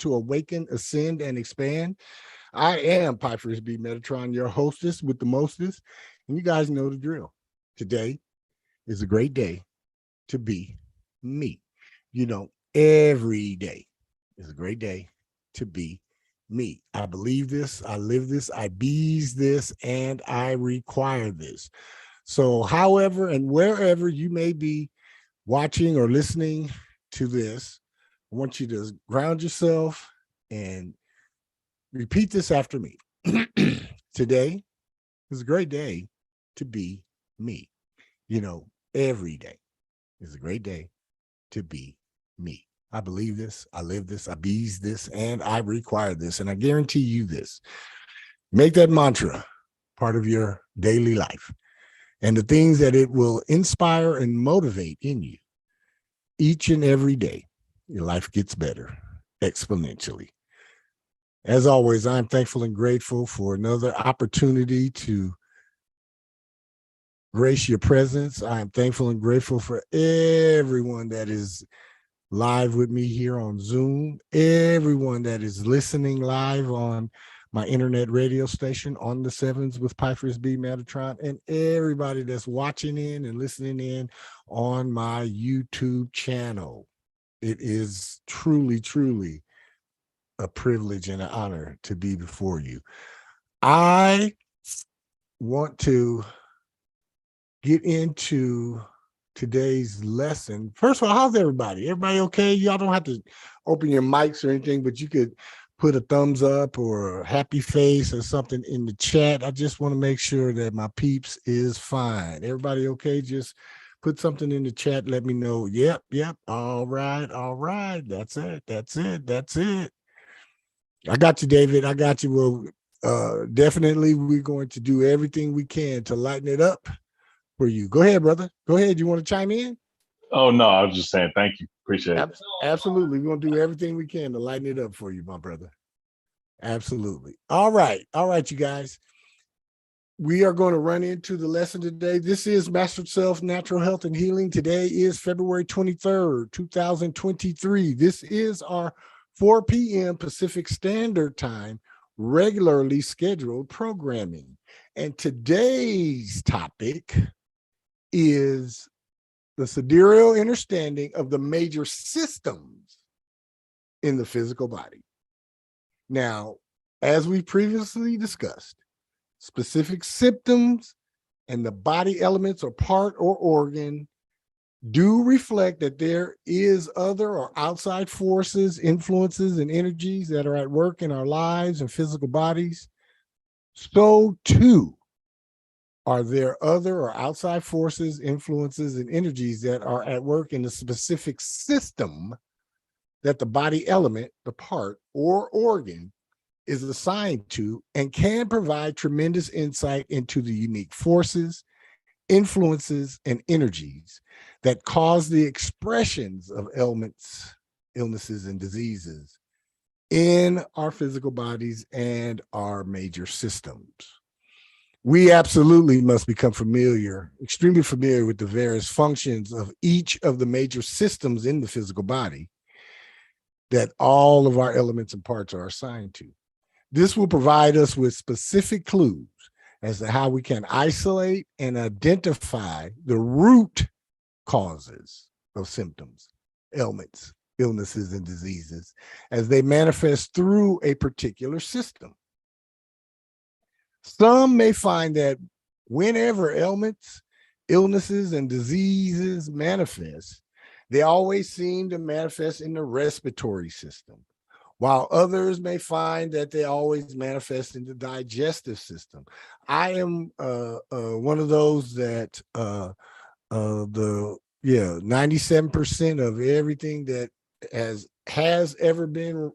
to awaken, ascend, and expand. I am 7's-B Metatron, your hostess with the mostest, and you guys know the drill. Today is a great day to be me. You know, every day is a great day to be me. I believe this, I live this, I bees this, and I require this. So however and wherever you may be watching or listening to this, I want you to ground yourself and repeat this after me. Today is a great day to be me. You know, every day is a great day to be me. I believe this, I live this, I bees this, and I require this. And I guarantee you this. Make that mantra part of your daily life and the things that it will inspire and motivate in you. Each and every day, your life gets better exponentially. As always, I'm thankful and grateful for another opportunity to grace your presence. I am thankful and grateful for everyone that is live with me here on Zoom, everyone that is listening live on my internet radio station on the 7's with 7's-B Metatron, and everybody that's watching in and listening in on my YouTube channel. It is truly, truly a privilege and an honor to be before you. I want to get into today's lesson. First of all, how's everybody? Everybody okay? Y'all don't have to open your mics or anything, but you could put a thumbs up or a happy face or something in the chat. I just want to make sure that my peeps is fine. Everybody okay? Just put something in the chat. Let me know. Yep. All right. That's it. I got you, David. I got you. Well, definitely we're going to do everything we can to lighten it up for you. Go ahead, brother. Go ahead. You want to chime in? Oh, no, I was just saying thank you. Appreciate it. Absolutely. We're going to do everything we can to lighten it up for you, my brother. Absolutely. All right, you guys. We are going to run into the lesson today. This is Master Self, Natural Health and Healing. Today is February 23rd, 2023. This is our 4 p.m. Pacific Standard Time, regularly scheduled programming. And today's topic is the sidereal understanding of the major systems in the physical body. Now, as we previously discussed, specific symptoms and the body elements or part or organ do reflect that there is other or outside forces, influences, and energies that are at work in our lives and physical bodies. So too are there other or outside forces, influences, and energies that are at work in the specific system that the body element, the part or organ is assigned to, and can provide tremendous insight into the unique forces, influences, and energies that cause the expressions of ailments, illnesses, and diseases in our physical bodies and our major systems. We absolutely must become extremely familiar with the various functions of each of the major systems in the physical body that all of our elements and parts are assigned to. This will provide us with specific clues as to how we can isolate and identify the root causes of symptoms, ailments, illnesses, and diseases as they manifest through a particular system. Some may find that whenever ailments, illnesses, and diseases manifest, they always seem to manifest in the respiratory system, while others may find that they always manifest in the digestive system. I am one of those that 97% of everything that has ever been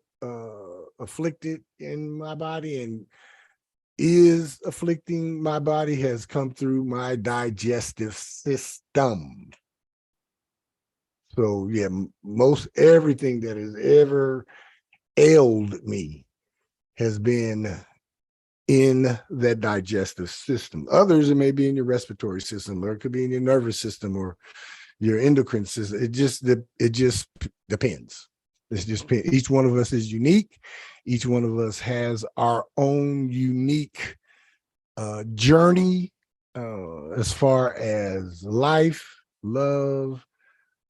afflicted in my body and is afflicting my body has come through my digestive system. So yeah, most everything that has ever ailed me has been in that digestive system. Others, it may be in your respiratory system, or it could be in your nervous system or your endocrine system. It just depends. It's just each one of us is unique. Each one of us has our own unique journey as far as life, love,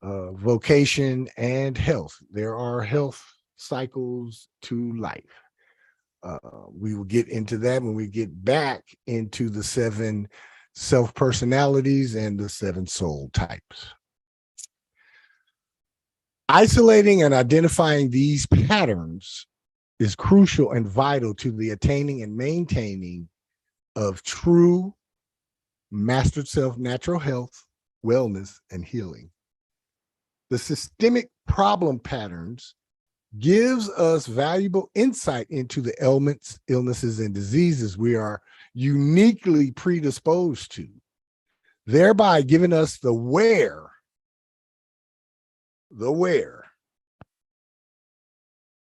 vocation, and health. There are health cycles to life. We will get into that when we get back into the 7 self-personalities and the 7 soul types. Isolating and identifying these patterns is crucial and vital to the attaining and maintaining of true mastered self, natural health, wellness, and healing. The systemic problem patterns gives us valuable insight into the ailments, illnesses, and diseases we are uniquely predisposed to, thereby giving us the where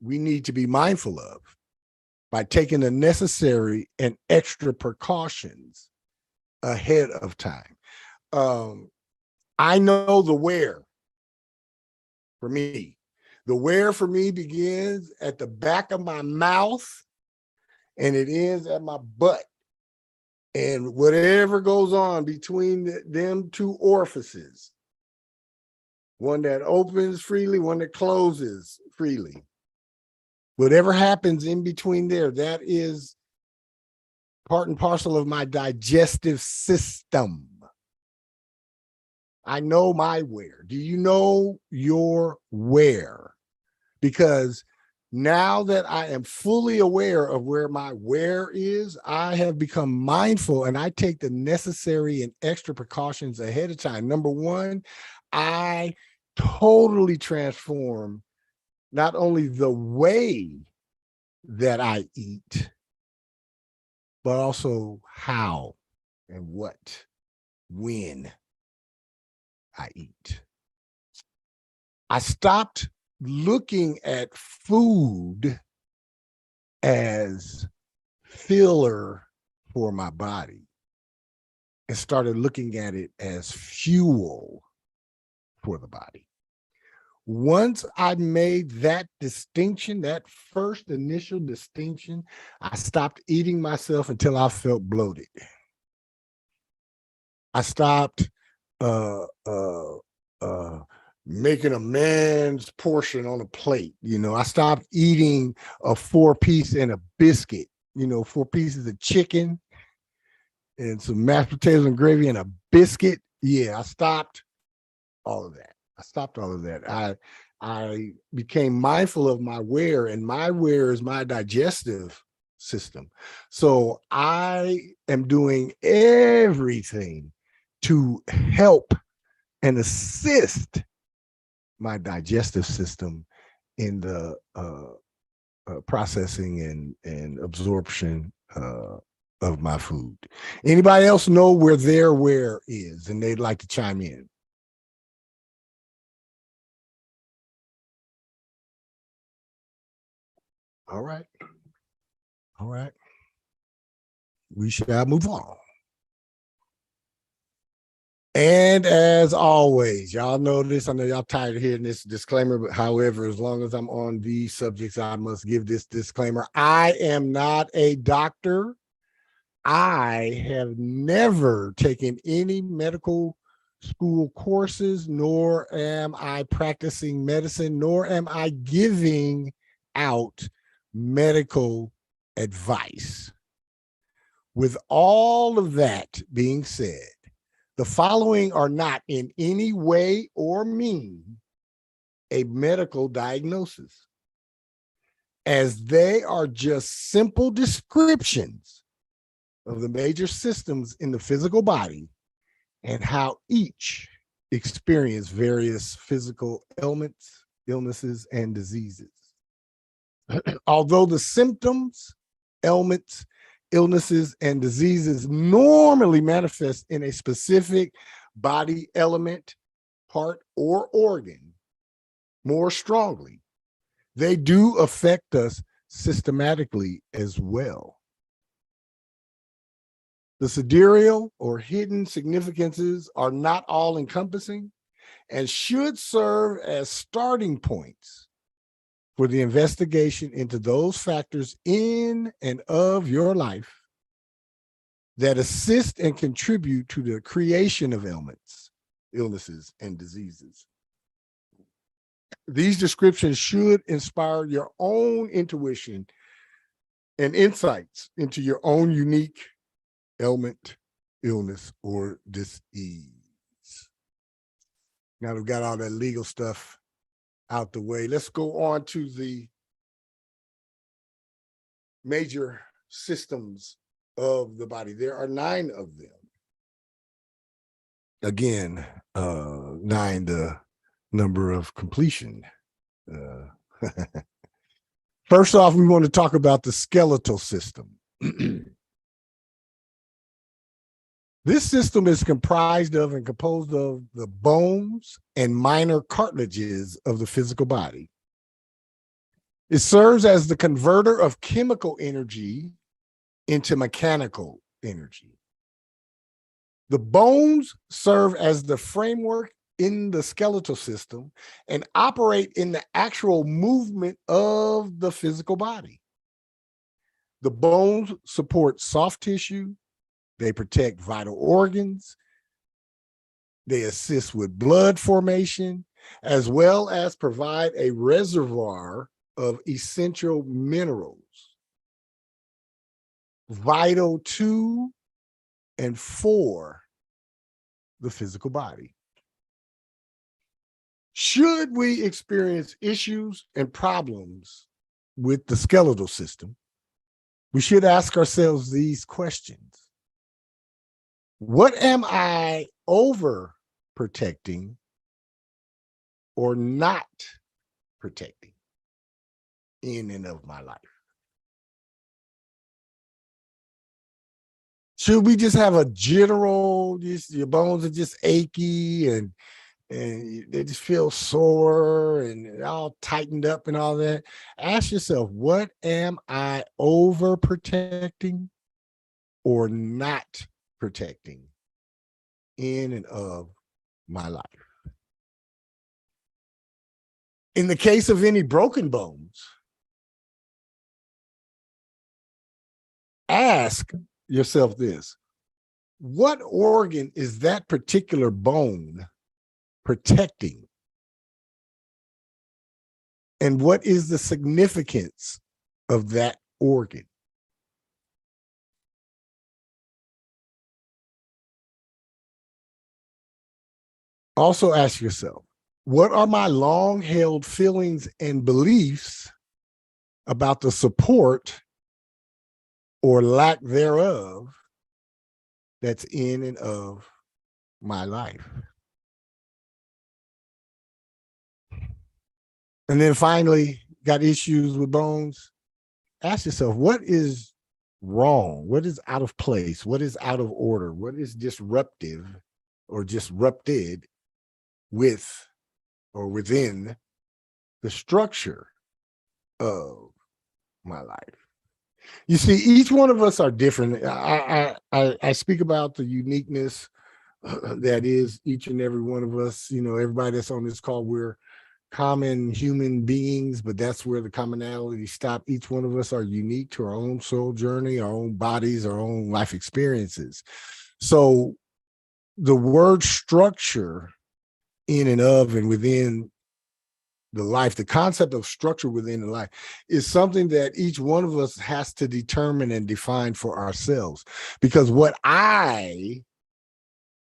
we need to be mindful of by taking the necessary and extra precautions ahead of time. I know the where for me. The where for me begins at the back of my mouth and it ends at my butt. And whatever goes on between them two orifices, one that opens freely, one that closes freely. Whatever happens in between there, that is part and parcel of my digestive system. I know my where. Do you know your where? Because now that I am fully aware of where my where is, I have become mindful and I take the necessary and extra precautions ahead of time. Number one, I totally transform not only the way that I eat, but also how and what, when I eat. I stopped looking at food as filler for my body and started looking at it as fuel for the body. Once I made that distinction, that first initial distinction, I stopped eating myself until I felt bloated. I stopped making a man's portion on a plate. You know, I stopped eating a 4-piece and a biscuit, 4 pieces of chicken and some mashed potatoes and gravy and a biscuit. Yeah, I stopped all of that. I became mindful of my where, and my where is my digestive system. So I am doing everything to help and assist my digestive system in the processing and absorption of my food. Anybody else know where their where is and they'd like to chime in? All right. We shall move on. And as always, y'all know this. I know y'all tired of hearing this disclaimer, but however, as long as I'm on these subjects, I must give this disclaimer. I am not a doctor. I have never taken any medical school courses, nor am I practicing medicine, nor am I giving out medical advice. With all of that being said, the following are not in any way or mean a medical diagnosis, as they are just simple descriptions of the major systems in the physical body and how each experience various physical ailments, illnesses, and diseases. Although the symptoms, ailments, illnesses, and diseases normally manifest in a specific body element, part, or organ more strongly, they do affect us systematically as well. The sidereal or hidden significances are not all encompassing and should serve as starting points for the investigation into those factors in and of your life that assist and contribute to the creation of ailments, illnesses, and diseases. These descriptions should inspire your own intuition and insights into your own unique ailment, illness, or disease. Now we've got all that legal stuff out the way. Let's go on to the major systems of the body. There are 9 of them. Again, 9, the number of completion. First off, we want to talk about the skeletal system. This system is comprised of and composed of the bones and minor cartilages of the physical body. It serves as the converter of chemical energy into mechanical energy. The bones serve as the framework in the skeletal system and operate in the actual movement of the physical body. The bones support soft tissue. They protect vital organs. They assist with blood formation, as well as provide a reservoir of essential minerals vital to and for the physical body. Should we experience issues and problems with the skeletal system, we should ask ourselves these questions. What am I over protecting or not protecting in and of my life? Should we just have a general, just your bones are just achy and they just feel sore and all tightened up and all that? Ask yourself, what am I over protecting or not protecting in and of my life? In the case of any broken bones, ask yourself this: what organ is that particular bone protecting? And what is the significance of that organ? Also ask yourself, what are my long-held feelings and beliefs about the support or lack thereof that's in and of my life? And then finally, got issues with bones? Ask yourself, what is wrong? What is out of place? What is out of order? What is disruptive or disrupted with or within the structure of my life? You see, each one of us are different. I speak about the uniqueness that is each and every one of us. You know, everybody that's on this call, we're common human beings, but that's where the commonality stops. Each one of us are unique to our own soul journey, our own bodies, our own life experiences. So the word structure in and of and within the life, the concept of structure within the life, is something that each one of us has to determine and define for ourselves. Because what I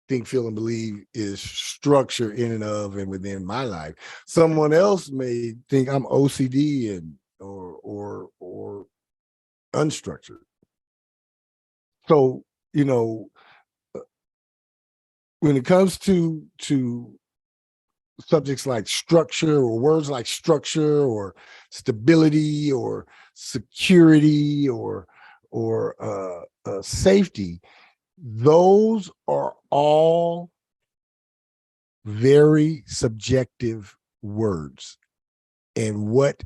think, feel, and believe is structure in and of and within my life, someone else may think I'm OCD and or unstructured. So, you know, when it comes to subjects like structure, or words like structure or stability or security or safety, those are all very subjective words. And what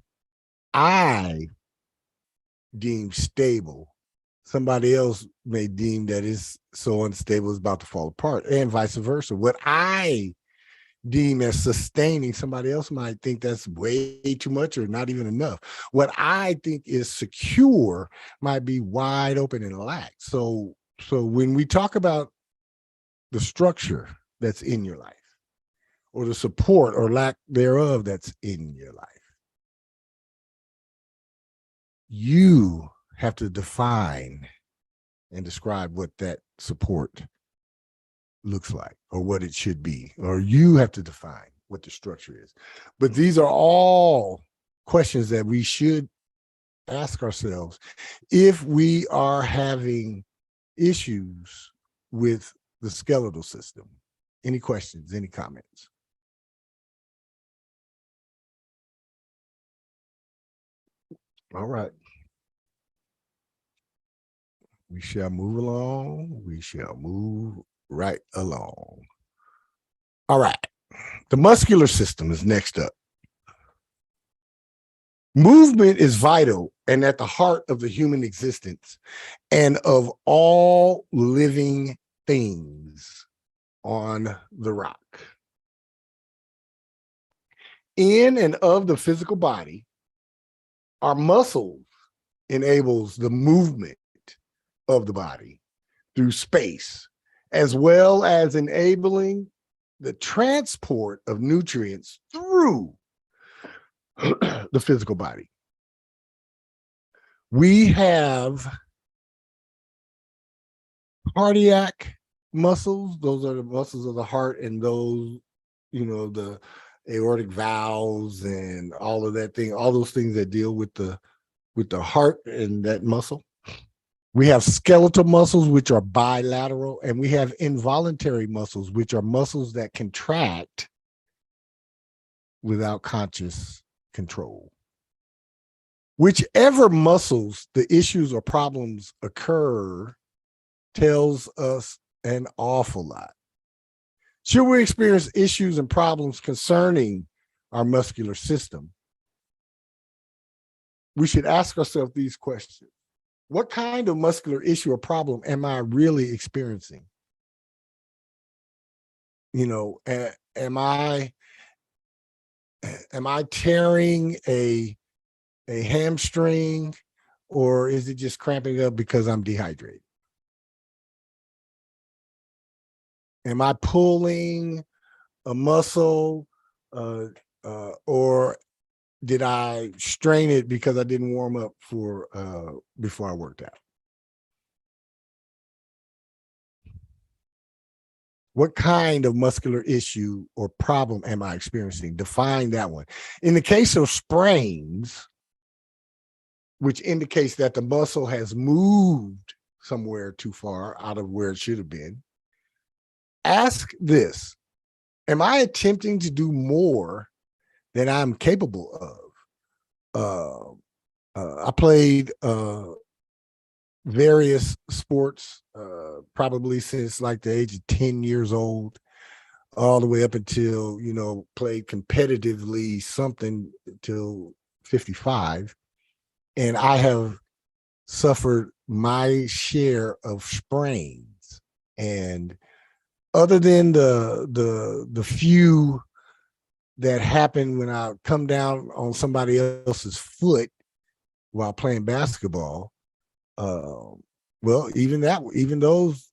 I deem stable, somebody else may deem that is so unstable it's about to fall apart, and vice versa. What I deem as sustaining, somebody else might think that's way too much or not even enough. What I think is secure might be wide open and lax. So when we talk about the structure that's in your life, or the support or lack thereof that's in your life, you have to define and describe what that support looks like or what it should be, or you have to define what the structure is. But these are all questions that we should ask ourselves if we are having issues with the skeletal system. Any questions, any comments? All right. We shall move along. We shall move right along. All right. The muscular system is next up. Movement is vital and at the heart of the human existence and of all living things on the rock. In and of the physical body, our muscles enables the movement of the body through space, as well as enabling the transport of nutrients through the physical body. We have cardiac muscles. Those are the muscles of the heart, and those, the aortic valves and all of that thing, all those things that deal with the heart and that muscle. We have skeletal muscles, which are bilateral, and we have involuntary muscles, which are muscles that contract without conscious control. Whichever muscles the issues or problems occur tells us an awful lot. Should we experience issues and problems concerning our muscular system, we should ask ourselves these questions. What kind of muscular issue or problem am I really experiencing? Am I tearing a hamstring, or is it just cramping up because I'm dehydrated? Am I pulling a muscle, or did I strain it because I didn't warm up before I worked out? What kind of muscular issue or problem am I experiencing? Define that one. In the case of sprains, which indicates that the muscle has moved somewhere too far out of where it should have been, ask this: am I attempting to do more than I'm capable of? I played various sports, probably since like the age of 10 years old, all the way up until, played competitively something till 55. And I have suffered my share of sprains. And other than the few that happen when I come down on somebody else's foot while playing basketball, well, even those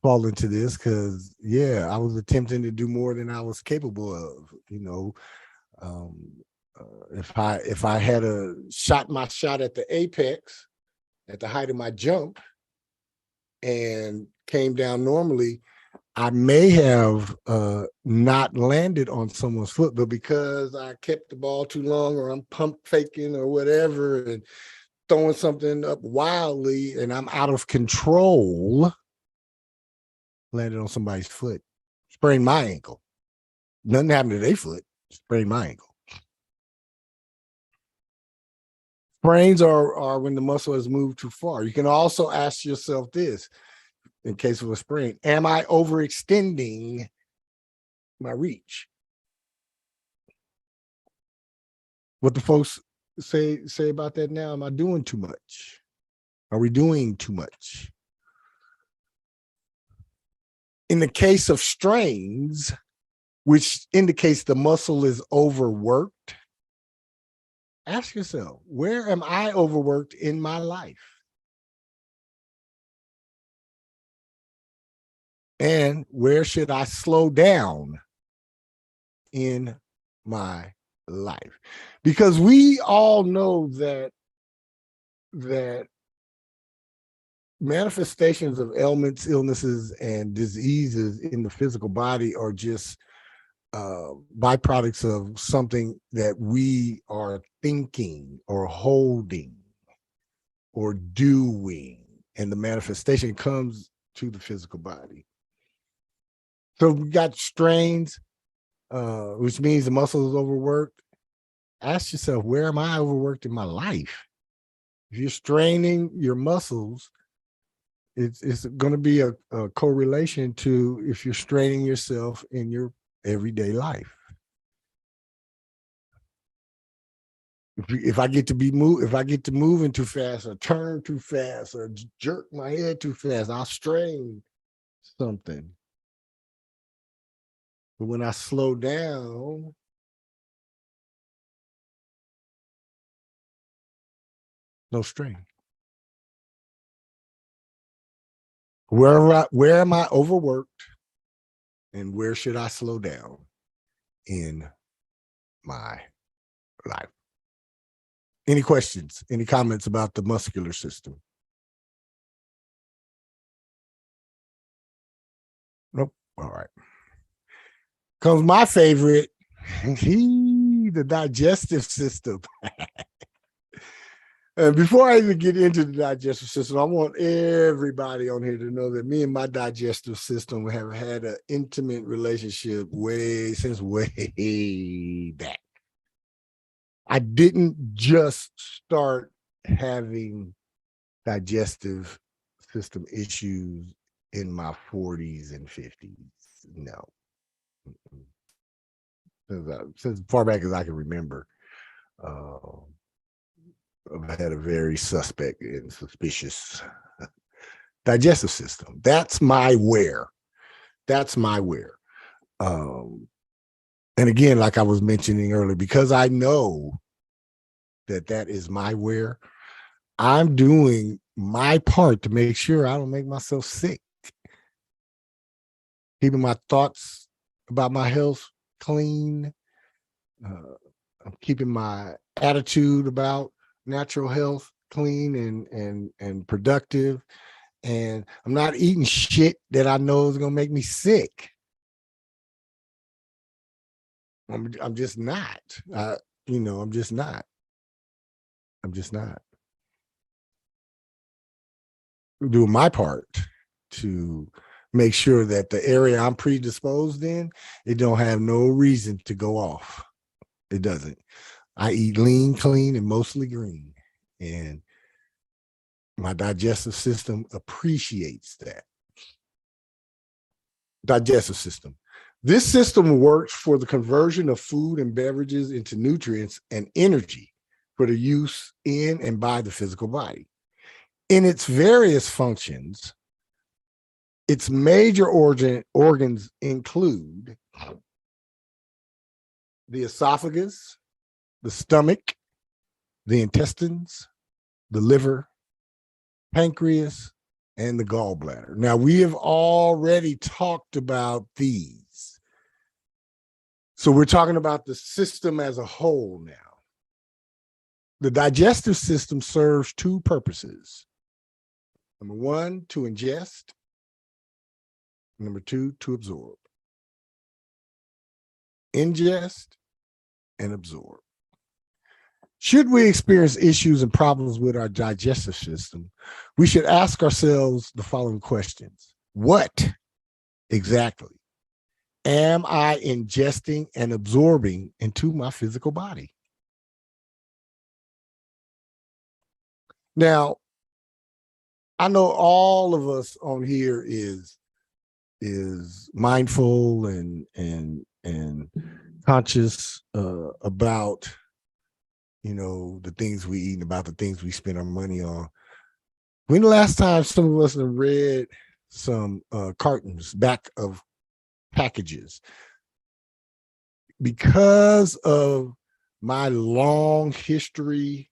fall into this, because I was attempting to do more than I was capable of. If I had shot my shot at the apex at the height of my jump and came down normally, I may have not landed on someone's foot, but because I kept the ball too long, or I'm pump faking or whatever and throwing something up wildly and I'm out of control, landed on somebody's foot, sprained my ankle. Nothing happened to their foot, sprained my ankle. Sprains are when the muscle has moved too far. You can also ask yourself this, in case of a sprain: am I overextending my reach? What the folks say about that now? Am I doing too much? Are we doing too much? In the case of strains, which indicates the muscle is overworked, ask yourself, where am I overworked in my life? And where should I slow down in my life? Because we all know that manifestations of ailments, illnesses, and diseases in the physical body are just byproducts of something that we are thinking or holding or doing, and the manifestation comes to the physical body. So we got strains, which means the muscle is overworked. Ask yourself, where am I overworked in my life? If you're straining your muscles, it's going to be a correlation to if you're straining yourself in your everyday life. If I get to moving too fast or turn too fast or jerk my head too fast, I'll strain something. But when I slow down, no strain. Where am I overworked, and where should I slow down in my life? Any questions, any comments about the muscular system? Nope. All right. Comes my favorite, the digestive system. And before I even get into the digestive system, I want everybody on here to know that me and my digestive system have had an intimate relationship since way back. I didn't just start having digestive system issues in my 40s and 50s. No. Since far back as I can remember, I've had a very suspect and suspicious digestive system. That's my where. And again, like I was mentioning earlier, because I know that is my where, I'm doing my part to make sure I don't make myself sick. Keeping my thoughts about my health clean. I'm keeping my attitude about natural health clean and productive. And I'm not eating shit that I know is going to make me sick. I'm just not. I'm just not. I'm doing my part to make sure that the area I'm predisposed in, it don't have no reason to go off. It doesn't. I eat lean, clean, and mostly green. And my digestive system appreciates that. Digestive system. This system works for the conversion of food and beverages into nutrients and energy for the use in and by the physical body. In its various functions, its major organs include the esophagus, the stomach, the intestines, the liver, pancreas, and the gallbladder. Now, we have already talked about these. So we're talking about the system as a whole now. The digestive system serves two purposes. Number one, to ingest. Number two, to absorb. Ingest and absorb. Should we experience issues and problems with our digestive system, we should ask ourselves the following questions. What exactly am I ingesting and absorbing into my physical body? Now, I know all of us on here is mindful and conscious about the things we eat and about the things we spend our money on. When the last time some of us have read some cartons, back of packages. Because of my long history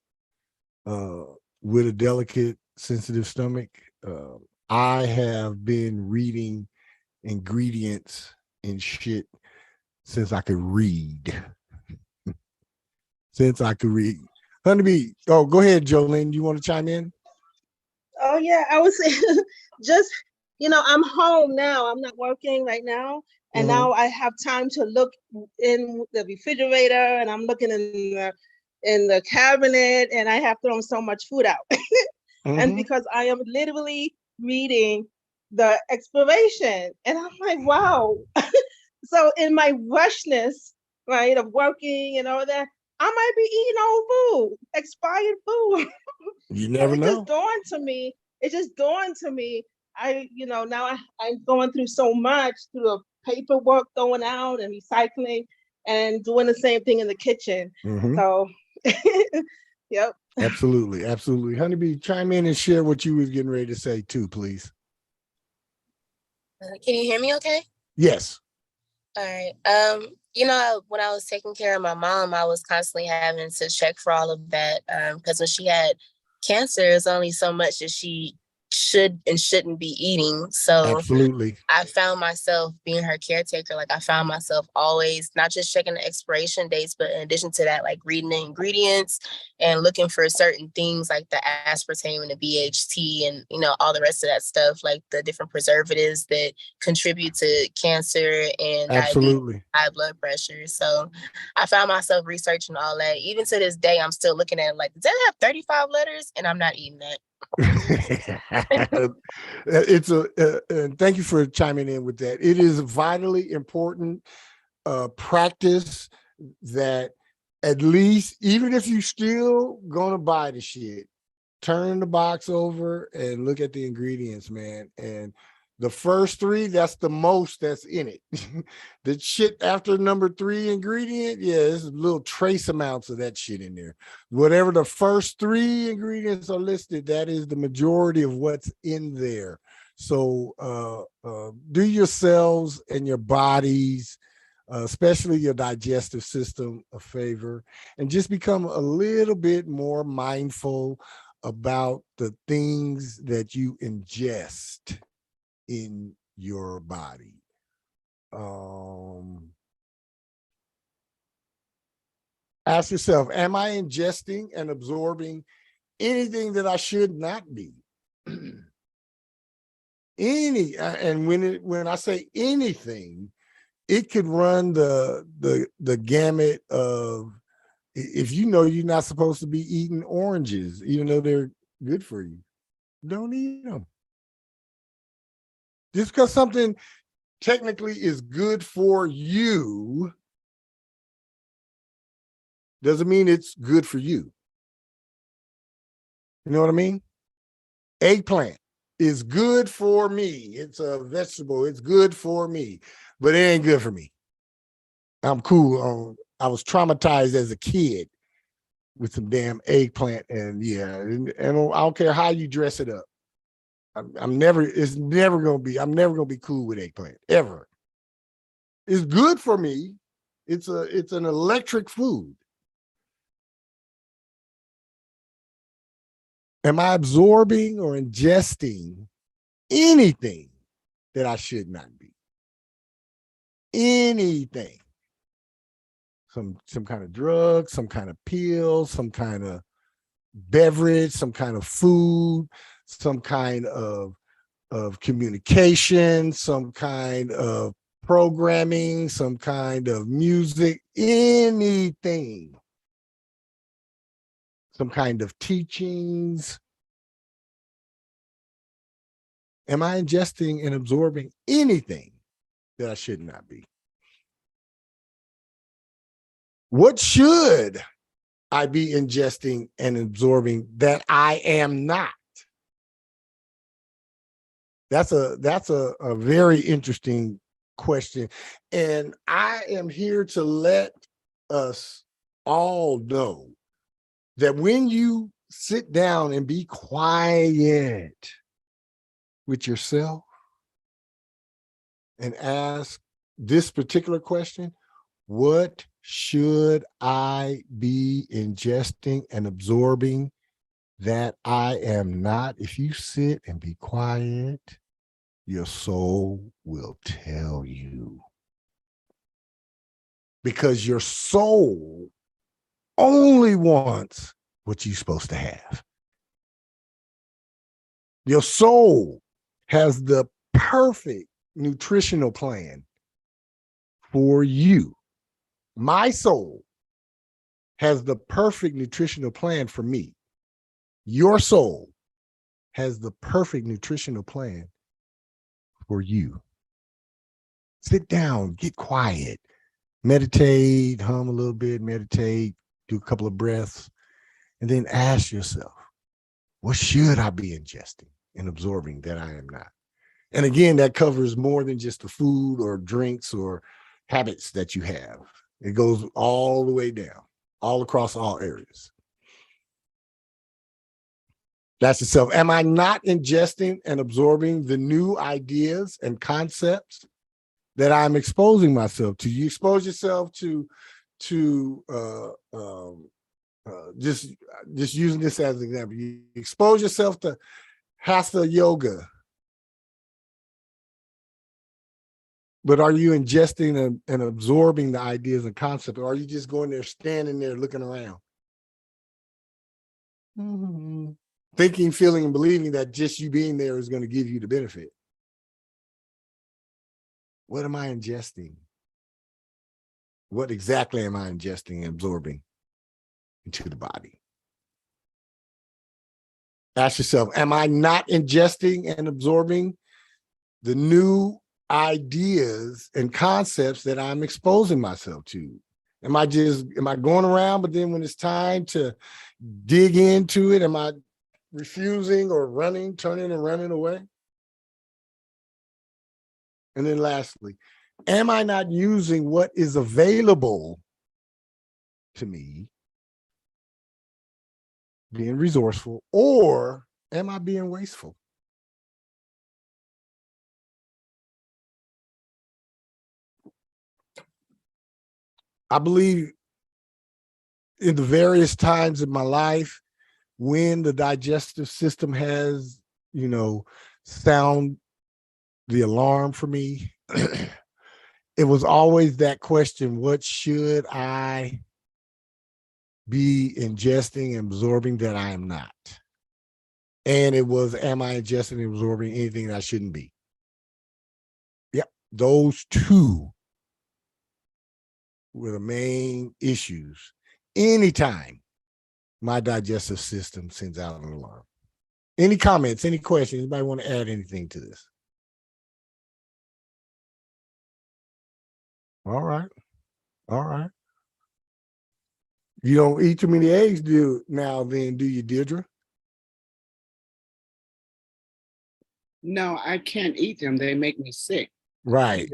with a delicate, sensitive stomach, I have been reading ingredients and shit since I could read. Since I could read. Honeybee, oh, go ahead, Jolene. You want to chime in? Oh, yeah, I was saying, just, I'm home now. I'm not working right now. And now I have time to look in the refrigerator, and I'm looking in the cabinet, and I have thrown so much food out. And because I am literally reading the expiration, and I'm like, wow. So in my rushness, right, of working and all that, I might be eating old food, expired food. You never know. It just dawned to me. Now I'm going through so much, through the paperwork going out and recycling and doing the same thing in the kitchen. So, yep. Absolutely. Absolutely. Honeybee, chime in and share what you was getting ready to say too, please. Can you hear me okay? Yes. All right. When I was taking care of my mom, I was constantly having to check for all of that because when she had cancer, there's only so much that she should and shouldn't be eating. So absolutely, I found myself being her caretaker. Like I found myself always not just checking the expiration dates, but in addition to that, like reading the ingredients and looking for certain things like the aspartame and the BHT and, all the rest of that stuff, like the different preservatives that contribute to cancer and absolutely, high blood pressure. So I found myself researching all that. Even to this day, I'm still looking at it like, does that have 35 letters? And I'm not eating that. It's thank you for chiming in with that. It is vitally important practice that at least, even if you still gonna buy the shit, turn the box over and look at the ingredients, man. And the first three, that's the most that's in it. The shit after number 3 ingredient, yeah, there's little trace amounts of that shit in there. Whatever the first 3 ingredients are listed, that is the majority of what's in there. So do yourselves and your bodies, especially your digestive system, a favor, and just become a little bit more mindful about the things that you ingest in your body. Ask yourself, am I ingesting and absorbing anything that I should not be? And when I say anything, it could run the gamut of, if you're not supposed to be eating oranges, even though they're good for you, don't eat them. Just because something technically is good for you doesn't mean it's good for you. You know what I mean? Eggplant is good for me. It's a vegetable. It's good for me, but it ain't good for me. I'm cool. I was traumatized as a kid with some damn eggplant, and and I don't care how you dress it up. I'm never gonna be cool with eggplant ever. It's good for me. It's an electric food. Am I absorbing or ingesting anything that I should not be? Anything. Some kind of drug, some kind of pill, some kind of beverage, some kind of food, some kind of communication, some kind of programming, some kind of music, anything, some kind of teachings. Am I ingesting and absorbing anything that I should not be? What should I be ingesting and absorbing that I am not? That's a very interesting question. And I am here to let us all know that when you sit down and be quiet with yourself and ask this particular question: what should I be ingesting and absorbing that I am not? If you sit and be quiet, your soul will tell you. Because your soul only wants what you're supposed to have. Your soul has the perfect nutritional plan for you. My soul has the perfect nutritional plan for me. Your soul has the perfect nutritional plan for you. Sit down, get quiet, meditate, hum a little bit, meditate, do a couple of breaths, and then ask yourself, what should I be ingesting and absorbing that I am not? And again, that covers more than just the food or drinks or habits that you have. It goes all the way down, all across all areas. That's yourself. Am I not ingesting and absorbing the new ideas and concepts that I'm exposing myself to? You expose yourself to just using this as an example. You expose yourself to hatha yoga, but are you ingesting and absorbing the ideas and concepts, or are you just going there, standing there, looking around, thinking, feeling, and believing that just you being there is going to give you the benefit? What am I ingesting? What exactly am I ingesting and absorbing into the body? Ask yourself, am I not ingesting and absorbing the new ideas and concepts that I'm exposing myself to? Am I going around, but then when it's time to dig into it, am I refusing or running, turning and running away? And then lastly, am I not using what is available to me, being resourceful, or am I being wasteful? I believe in the various times in my life when the digestive system has, sound the alarm for me, it was always that question: what should I be ingesting and absorbing that I am not? And it was, am I ingesting and absorbing anything that I shouldn't be? Yep, those two were the main issues anytime my digestive system sends out an alarm. Any comments, any questions? Anybody want to add anything to this? All right. You don't eat too many eggs do you, Deirdre? No, I can't eat them. They make me sick. Right.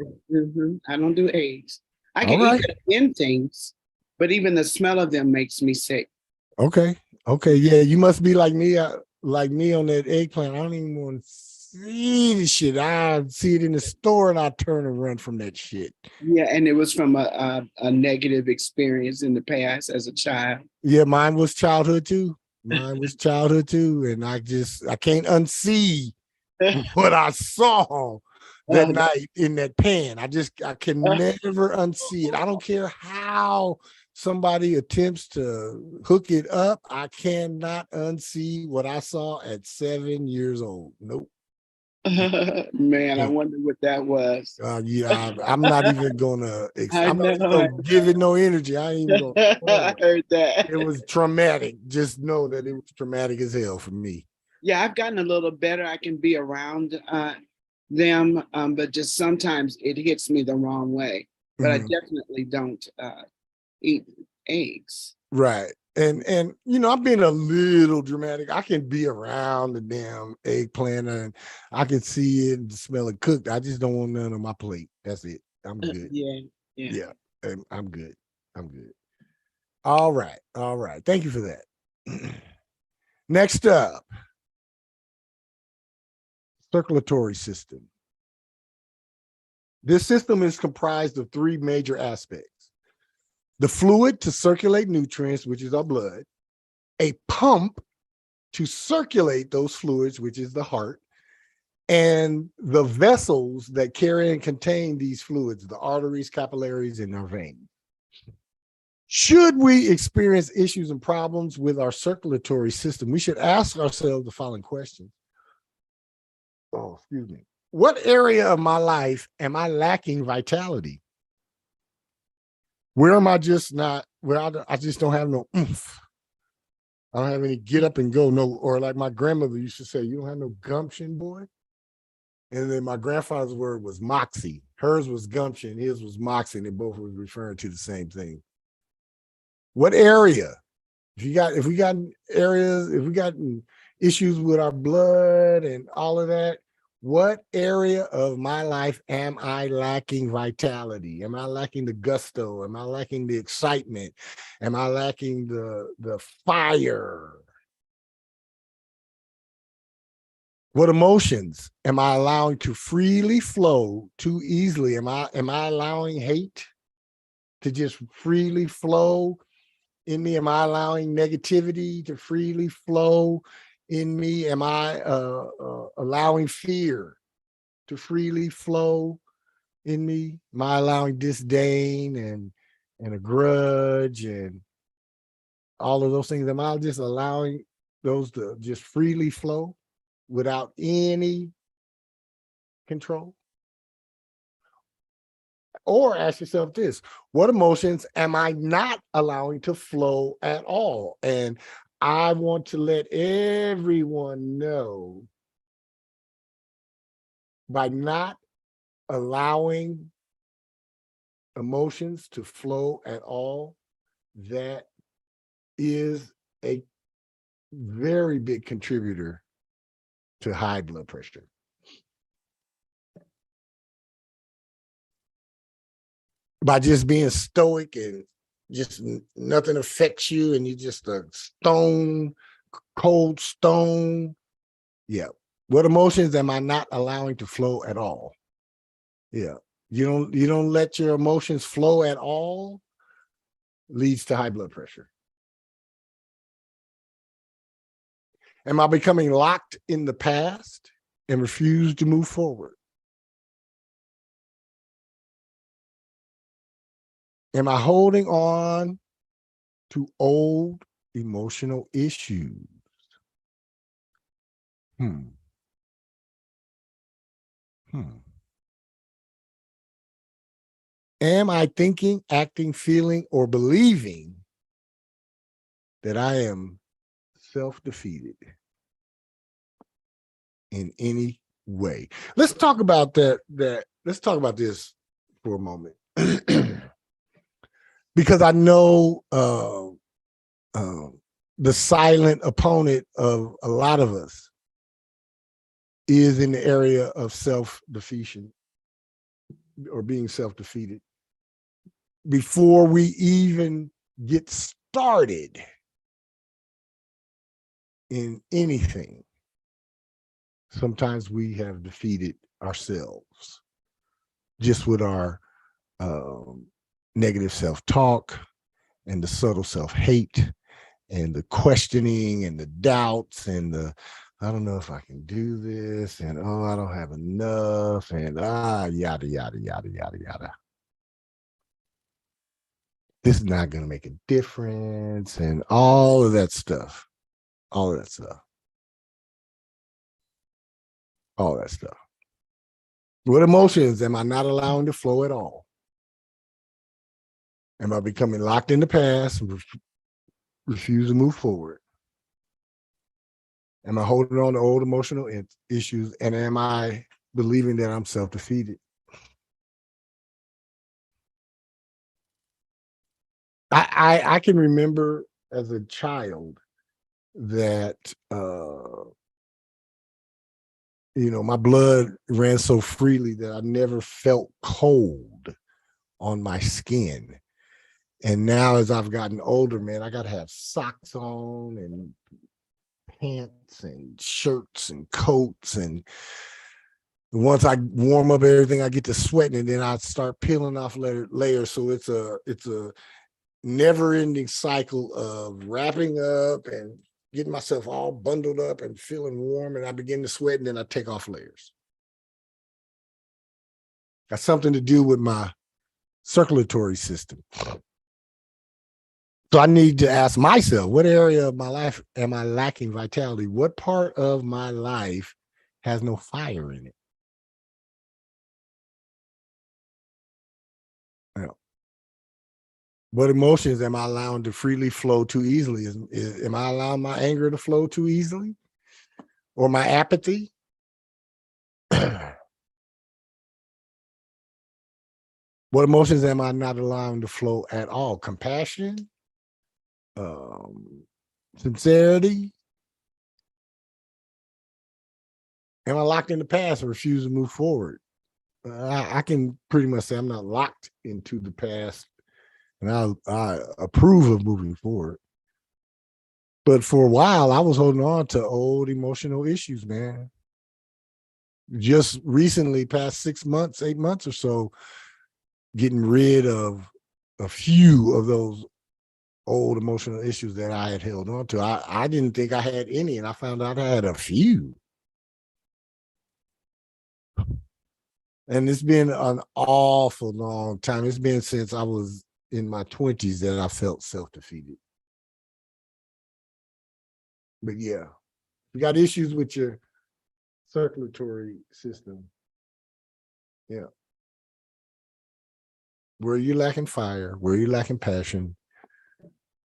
I don't do eggs. I can All eat them in things, but even the smell of them makes me sick. Okay. Yeah, you must be like me on that eggplant. I don't even want to see the shit. I see it in the store and I turn and run from that shit. Yeah, and it was from a negative experience in the past as a child. Yeah, mine was childhood too. And I can't unsee what I saw that night in that pan. I can never unsee it. I don't care how somebody attempts to hook it up. I cannot unsee what I saw at 7 years old. Nope. Man, I wonder what that was. Yeah, I'm not even gonna. I'm not even gonna give it no energy. I ain't even gonna. I heard that. It was traumatic. Just know that it was traumatic as hell for me. Yeah, I've gotten a little better. I can be around them, but just sometimes it hits me the wrong way. But I definitely don't eat eggs. Right. And I'm being a little dramatic. I can be around the damn eggplant and I can see it and smell it cooked. I just don't want none on my plate. That's it. I'm good. Yeah. I'm good. All right. Thank you for that. Next up, circulatory system. This system is comprised of three major aspects: the fluid to circulate nutrients, which is our blood, a pump to circulate those fluids, which is the heart, and the vessels that carry and contain these fluids, the arteries, capillaries, and our veins. Should we experience issues and problems with our circulatory system, we should ask ourselves the following questions. Oh, excuse me. What area of my life am I lacking vitality? Where am I just not, where I just don't have no oomph? I don't have any get up and go, no, or like my grandmother used to say, you don't have no gumption, boy. And then my grandfather's word was moxie. Hers was gumption, his was moxie, and they both were referring to the same thing. What area? If we got areas, if we got issues with our blood and all of that, what area of my life am I lacking vitality? Am I lacking the gusto? Am I lacking the excitement? Am I lacking the fire? What emotions am I allowing to freely flow too easily? Am I allowing hate to just freely flow in me? Am I allowing negativity to freely flow in me? Am I allowing fear to freely flow in me? Am I allowing disdain and a grudge and all of those things? Am I just allowing those to just freely flow without any control? Or ask yourself this: what emotions am I not allowing to flow at all? And I want to let everyone know, by not allowing emotions to flow at all, that is a very big contributor to high blood pressure. By just being stoic and just nothing affects you and you're just a stone, cold stone. Yeah. What emotions am I not allowing to flow at all? Yeah. You don't let your emotions flow at all, leads to high blood pressure. Am I becoming locked in the past and refuse to move forward? Am I holding on to old emotional issues? Am I thinking, acting, feeling, or believing that I am self-defeated in any way? Let's talk about let's talk about this for a moment. Because I know the silent opponent of a lot of us is in the area of self-defeation or being self-defeated. Before we even get started in anything, sometimes we have defeated ourselves just with our negative self-talk and the subtle self-hate and the questioning and the doubts and the, I don't know if I can do this, and oh, I don't have enough, and yada, yada, yada, yada, yada. This is not going to make a difference, and all of that stuff. All of that stuff. All that stuff. What emotions am I not allowing to flow at all? Am I becoming locked in the past and refuse to move forward? Am I holding on to old emotional issues? And am I believing that I'm self-defeated? I can remember as a child that, my blood ran so freely that I never felt cold on my skin. And now as I've gotten older, man, I got to have socks on and pants and shirts and coats and Once I warm up everything, I get to sweating, and then I start peeling off layers. So it's a never-ending cycle of wrapping up and getting myself all bundled up and feeling warm, and I begin to sweat, and then I take off layers. Got something to do with my circulatory system. So I need to ask myself, what area of my life am I lacking vitality? What part of my life has no fire in it? What emotions am I allowing to freely flow too easily? Am I allowing my anger to flow too easily? Or my apathy? What emotions am I not allowing to flow at all? Compassion? Sincerity? Am I locked in the past and refuse to move forward? I can pretty much say I'm not locked into the past, and I approve of moving forward. But for a while, I was holding on to old emotional issues, man. Just recently, past 6 months, 8 months or so, getting rid of a few of those old emotional issues that I had held on to. I didn't think I had any, and I found out I had a few. And it's been an awful long time. It's been since I was in my 20s that I felt self-defeated. But yeah, you got issues with your circulatory system. Yeah. Where are you lacking fire? Where are you lacking passion?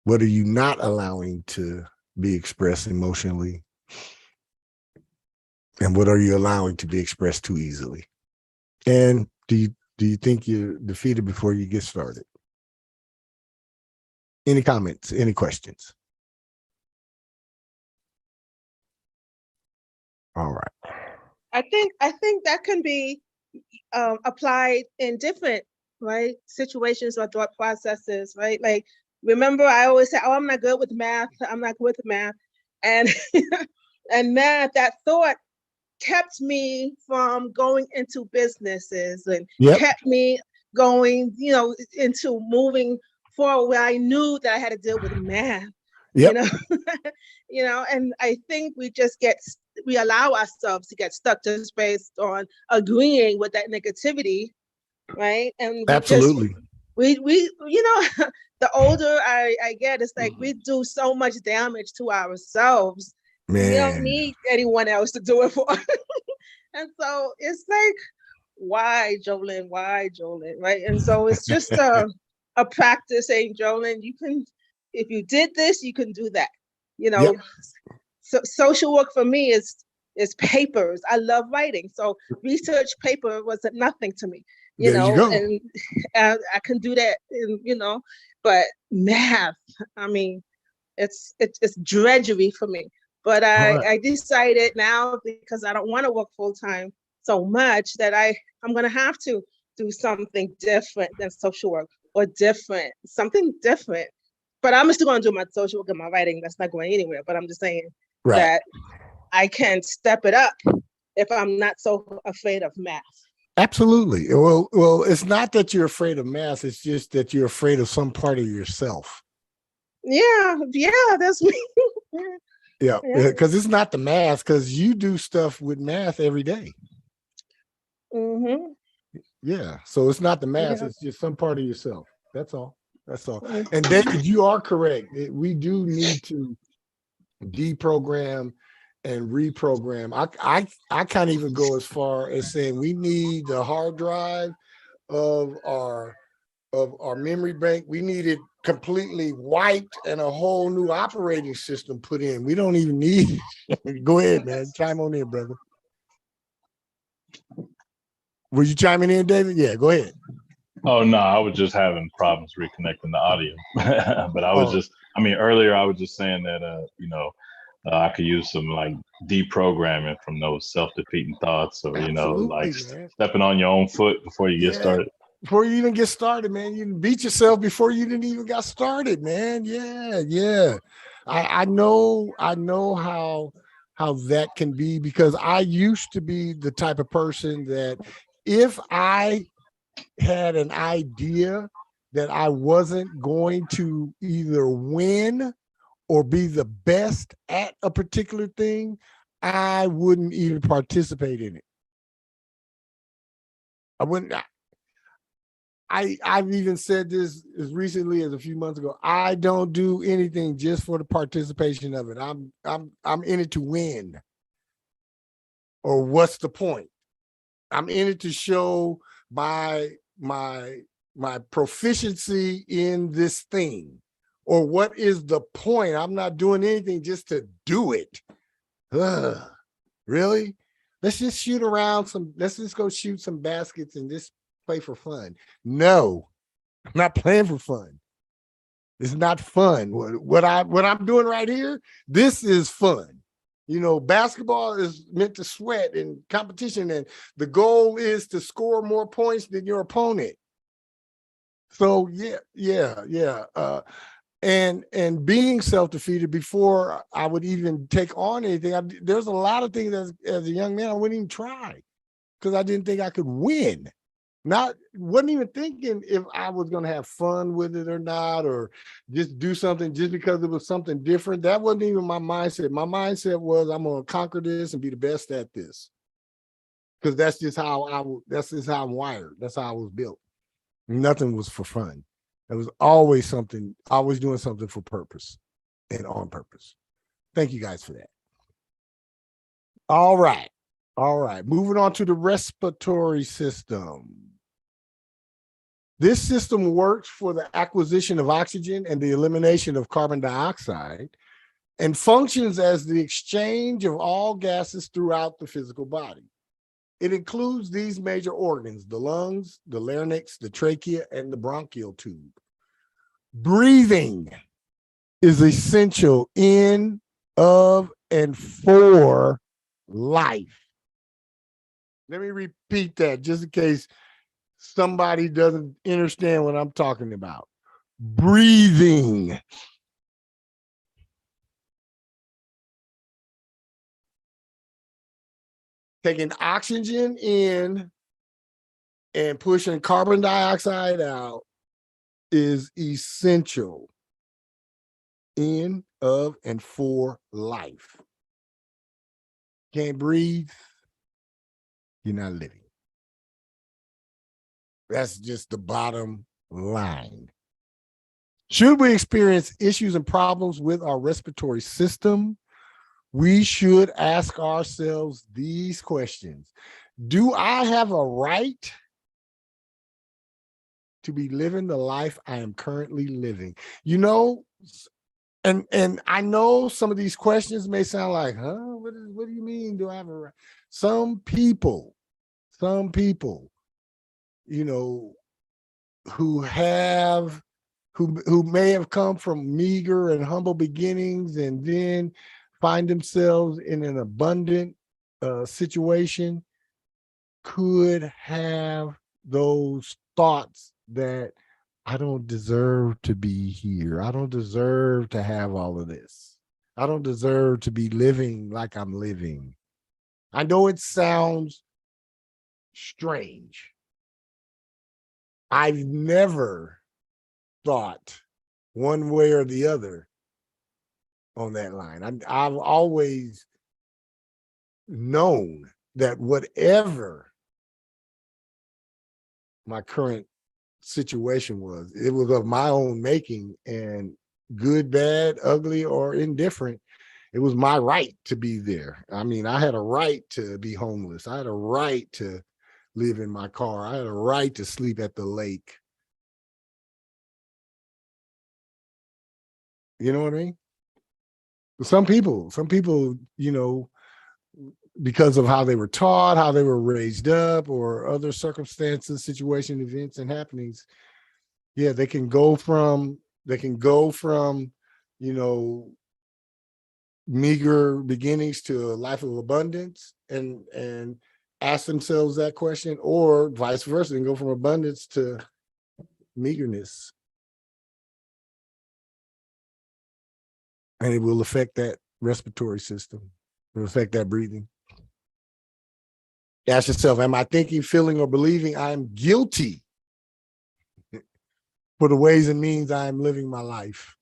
What are you not allowing to be expressed emotionally? And what are you allowing to be expressed too easily? And do you think you're defeated before you get started? Any comments? Any questions? All right. I think that can be applied in different situations or thought processes, right? Like, remember, I always say, "Oh, I'm not good with math. I'm not good with math," and and that thought kept me from going into businesses and kept me going, into moving forward where I knew that I had to deal with math. And I think we allow ourselves to get stuck just based on agreeing with that negativity, right? And absolutely, we the older I get, it's like we do so much damage to ourselves. Man. We don't need anyone else to do it for us. And so it's like, why, Jolene? Right? And so it's just a practice saying, Jolene, you can, if you did this, you can do that. So social work for me is papers. I love writing. So research paper was nothing to me, and I can do that, but math, I mean, it's drudgery for me. But I decided now, because I don't want to work full time so much, that I'm going to have to do something different than social work, or something different. But I'm still going to do my social work and my writing. That's not going anywhere. But I'm just saying that I can step it up if I'm not so afraid of math. Absolutely. Well, it's not that you're afraid of math. It's just that you're afraid of some part of yourself. Yeah, that's me. Yeah, because it's not the math, because you do stuff with math every day. Mm-hmm. Yeah, so it's not the math, it's just some part of yourself. That's all. And David, you are correct. We do need to deprogram and reprogram. I can't even go as far as saying we need the hard drive of our memory bank. We need it completely wiped and a whole new operating system put in. We don't even need Go ahead, man. Chime on in, brother. Were you chiming in, David? Yeah, go ahead. Oh no, I was just having problems reconnecting the audio. But I was earlier I was just saying that I could use some like deprogramming from those self-defeating thoughts, or stepping on your own foot before you get started. Before you even get started, man, you beat yourself before you didn't even got started, man. Yeah. I know how that can be, because I used to be the type of person that if I had an idea that I wasn't going to either win or be the best at a particular thing, I wouldn't even participate in it. I wouldn't. I've even said this as recently as a few months ago. I don't do anything just for the participation of it. I'm in it to win. Or what's the point? I'm in it to show my proficiency in this thing. Or what is the point? I'm not doing anything just to do it. Ugh, really? Let's just shoot around some. Let's just go shoot some baskets and just play for fun. No, I'm not playing for fun. It's not fun. What I'm doing right here, this is fun. You know, basketball is meant to sweat and competition, and the goal is to score more points than your opponent. So yeah. And being self-defeated before I would even take on anything, there's a lot of things as a young man I wouldn't even try because I didn't think I could win. Wasn't even thinking if I was going to have fun with it or not, or just do something just because it was something different. That wasn't even my mindset. My mindset was I'm going to conquer this and be the best at this, because that's just how I'm wired. That's how I was built. Nothing was for fun. It was always doing something for purpose and on purpose. Thank you guys for that. All right. Moving on to the respiratory system. This system works for the acquisition of oxygen and the elimination of carbon dioxide, and functions as the exchange of all gases throughout the physical body. It includes these major organs: the lungs, the larynx, the trachea, and the bronchial tube. Breathing is essential in, of, and for life. Let me repeat that just in case somebody doesn't understand what I'm talking about. Breathing. Taking oxygen in and pushing carbon dioxide out is essential in, of, and for life. Can't breathe, you're not living. That's just the bottom line. Should we experience issues and problems with our respiratory system, we should ask ourselves these questions. Do I have a right to be living the life I am currently living? You know, and I know some of these questions may sound like, huh? What do you mean, do I have a right? Some people, you know, who may have come from meager and humble beginnings and then find themselves in an abundant situation could have those thoughts that I don't deserve to be here. I don't deserve to have all of this. I don't deserve to be living like I'm living. I know it sounds strange. I've never thought one way or the other on that line. I've always known that whatever my current situation was, it was of my own making, and good, bad, ugly, or indifferent, it was my right to be there. I mean, I had a right to be homeless. I had a right to live in my car. I had a right to sleep at the lake. You know what I mean? Some people, you know, because of how they were taught, how they were raised up, or other circumstances, situation, events, and happenings, yeah, they can go from, you know, meager beginnings to a life of abundance, and ask themselves that question, or vice versa, and go from abundance to meagerness. And it will affect that respiratory system. Will affect that breathing. Ask yourself, am I thinking, feeling, or believing I am guilty for the ways and means I am living my life?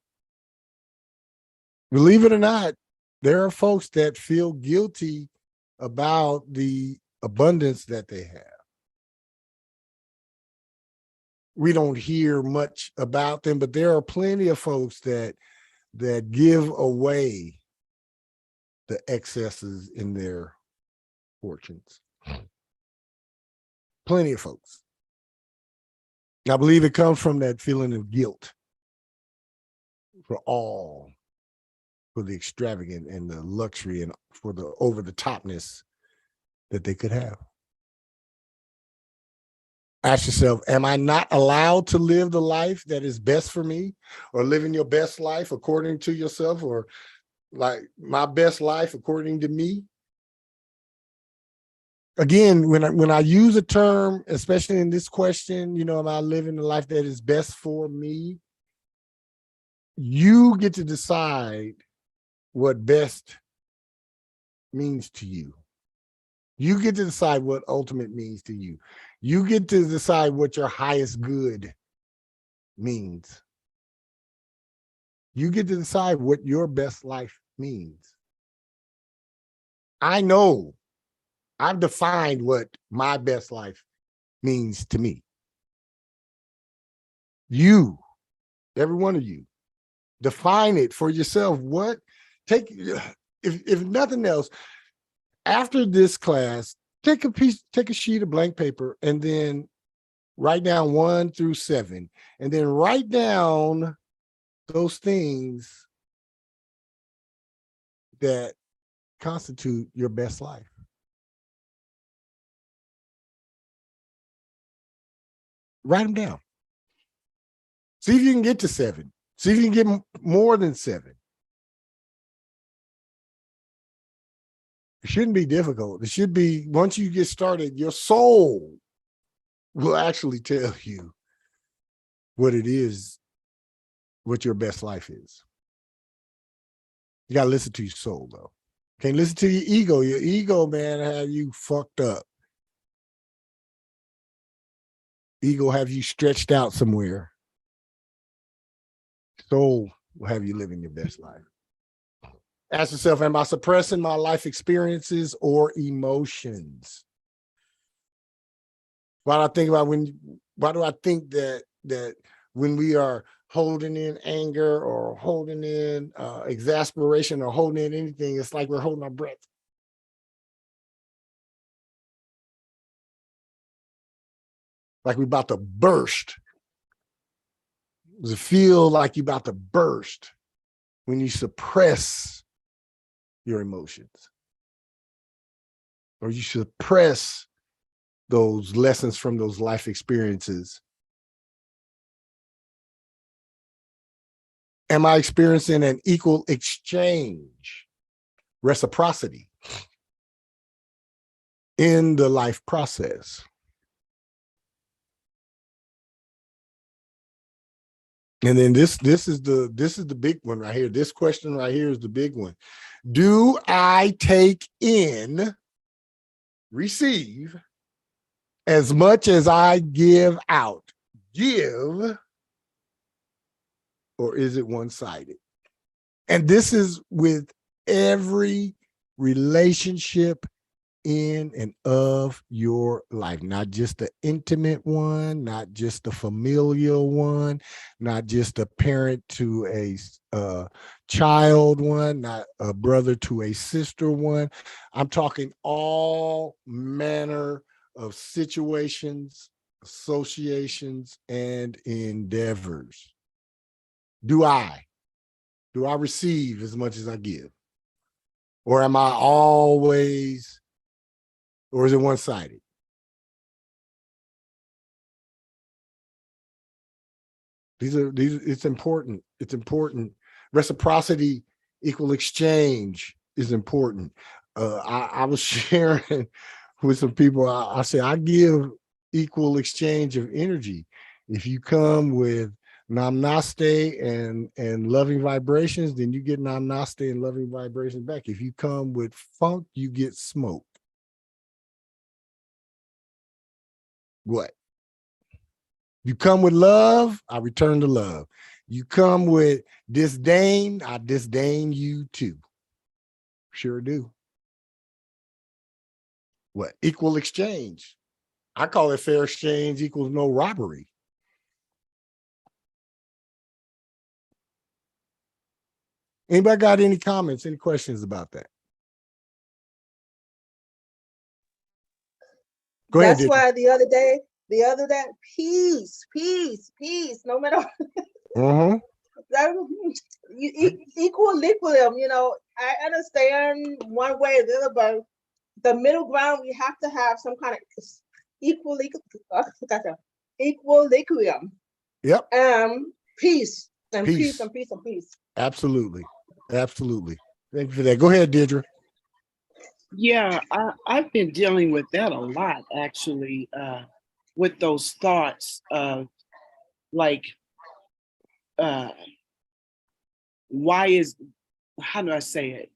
Believe it or not, there are folks that feel guilty about the abundance that they have. We don't hear much about them, but there are plenty of folks that give away the excesses in their fortunes. Plenty of folks. I believe it comes from that feeling of guilt for the extravagant and the luxury and for the over the topness that they could have. Ask yourself, am I not allowed to live the life that is best for me, or living your best life according to yourself, or like my best life according to me? Again, when I use a term, especially in this question, am I living the life that is best for me? You get to decide what best means to you. You get to decide what ultimate means to you. You get to decide what your highest good means. You get to decide what your best life means. I know I've defined what my best life means to me. You, every one of you, define it for yourself. If nothing else, after this class, take a sheet of blank paper and then write down 1 through 7, and then write down those things that constitute your best life. Write them down. See if you can get to 7. See if you can get more than 7. It shouldn't be difficult. It should be, once you get started, your soul will actually tell you what it is, what your best life is. You got to listen to your soul, though. Can't listen to your ego. Your ego, man, have you fucked up. Ego have you stretched out somewhere. Soul will have you living your best life. Ask yourself, am I suppressing my life experiences or emotions? Why do I think that when we are holding in anger or holding in exasperation or holding in anything, it's like we're holding our breath. Like we're about to burst. Does it feel like you're about to burst when you suppress your emotions? Or you suppress those lessons from those life experiences? Am I experiencing an equal exchange, reciprocity in the life process? And then this is the big one right here. This question right here is the big one. Do I take in, receive, as much as I give out? Give, or is it one-sided? And this is with every relationship in and of your life, not just the intimate one, not just the familial one, not just a parent to a child one, not a brother to a sister one. I'm talking all manner of situations, associations, and endeavors. Do I receive as much as I give? Or am I always, or is it one-sided? It's important. It's important. Reciprocity, equal exchange is important. I was sharing with some people, I said, I give equal exchange of energy. If you come with namaste and loving vibrations, then you get namaste and loving vibrations back. If you come with funk, you get smoke. What? You come with love, I return the love. You come with disdain, I disdain you too. Sure do. What? Equal exchange. I call it fair exchange equals no robbery. Anybody got any comments, any questions about that? Go ahead. That's why the other day, peace, no matter equilibrium, I understand one way or the other, but the middle ground, we have to have some kind of equilibrium. Yep. Peace. Peace. Peace. Absolutely. Absolutely. Thank you for that. Go ahead, Deirdre. Yeah, I've been dealing with that a lot, actually, with those thoughts of like, how do I say it?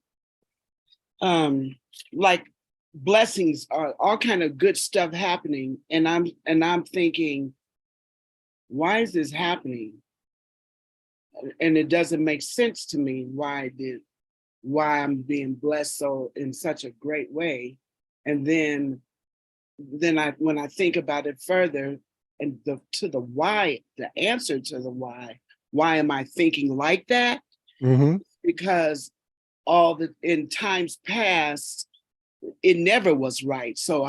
Like blessings are all kind of good stuff happening. And I'm thinking, why is this happening? And it doesn't make sense to me why I'm being blessed so in such a great way. And then when I think about it further and the answer to the why am I thinking like that? Mm-hmm. Because in times past, it never was right. So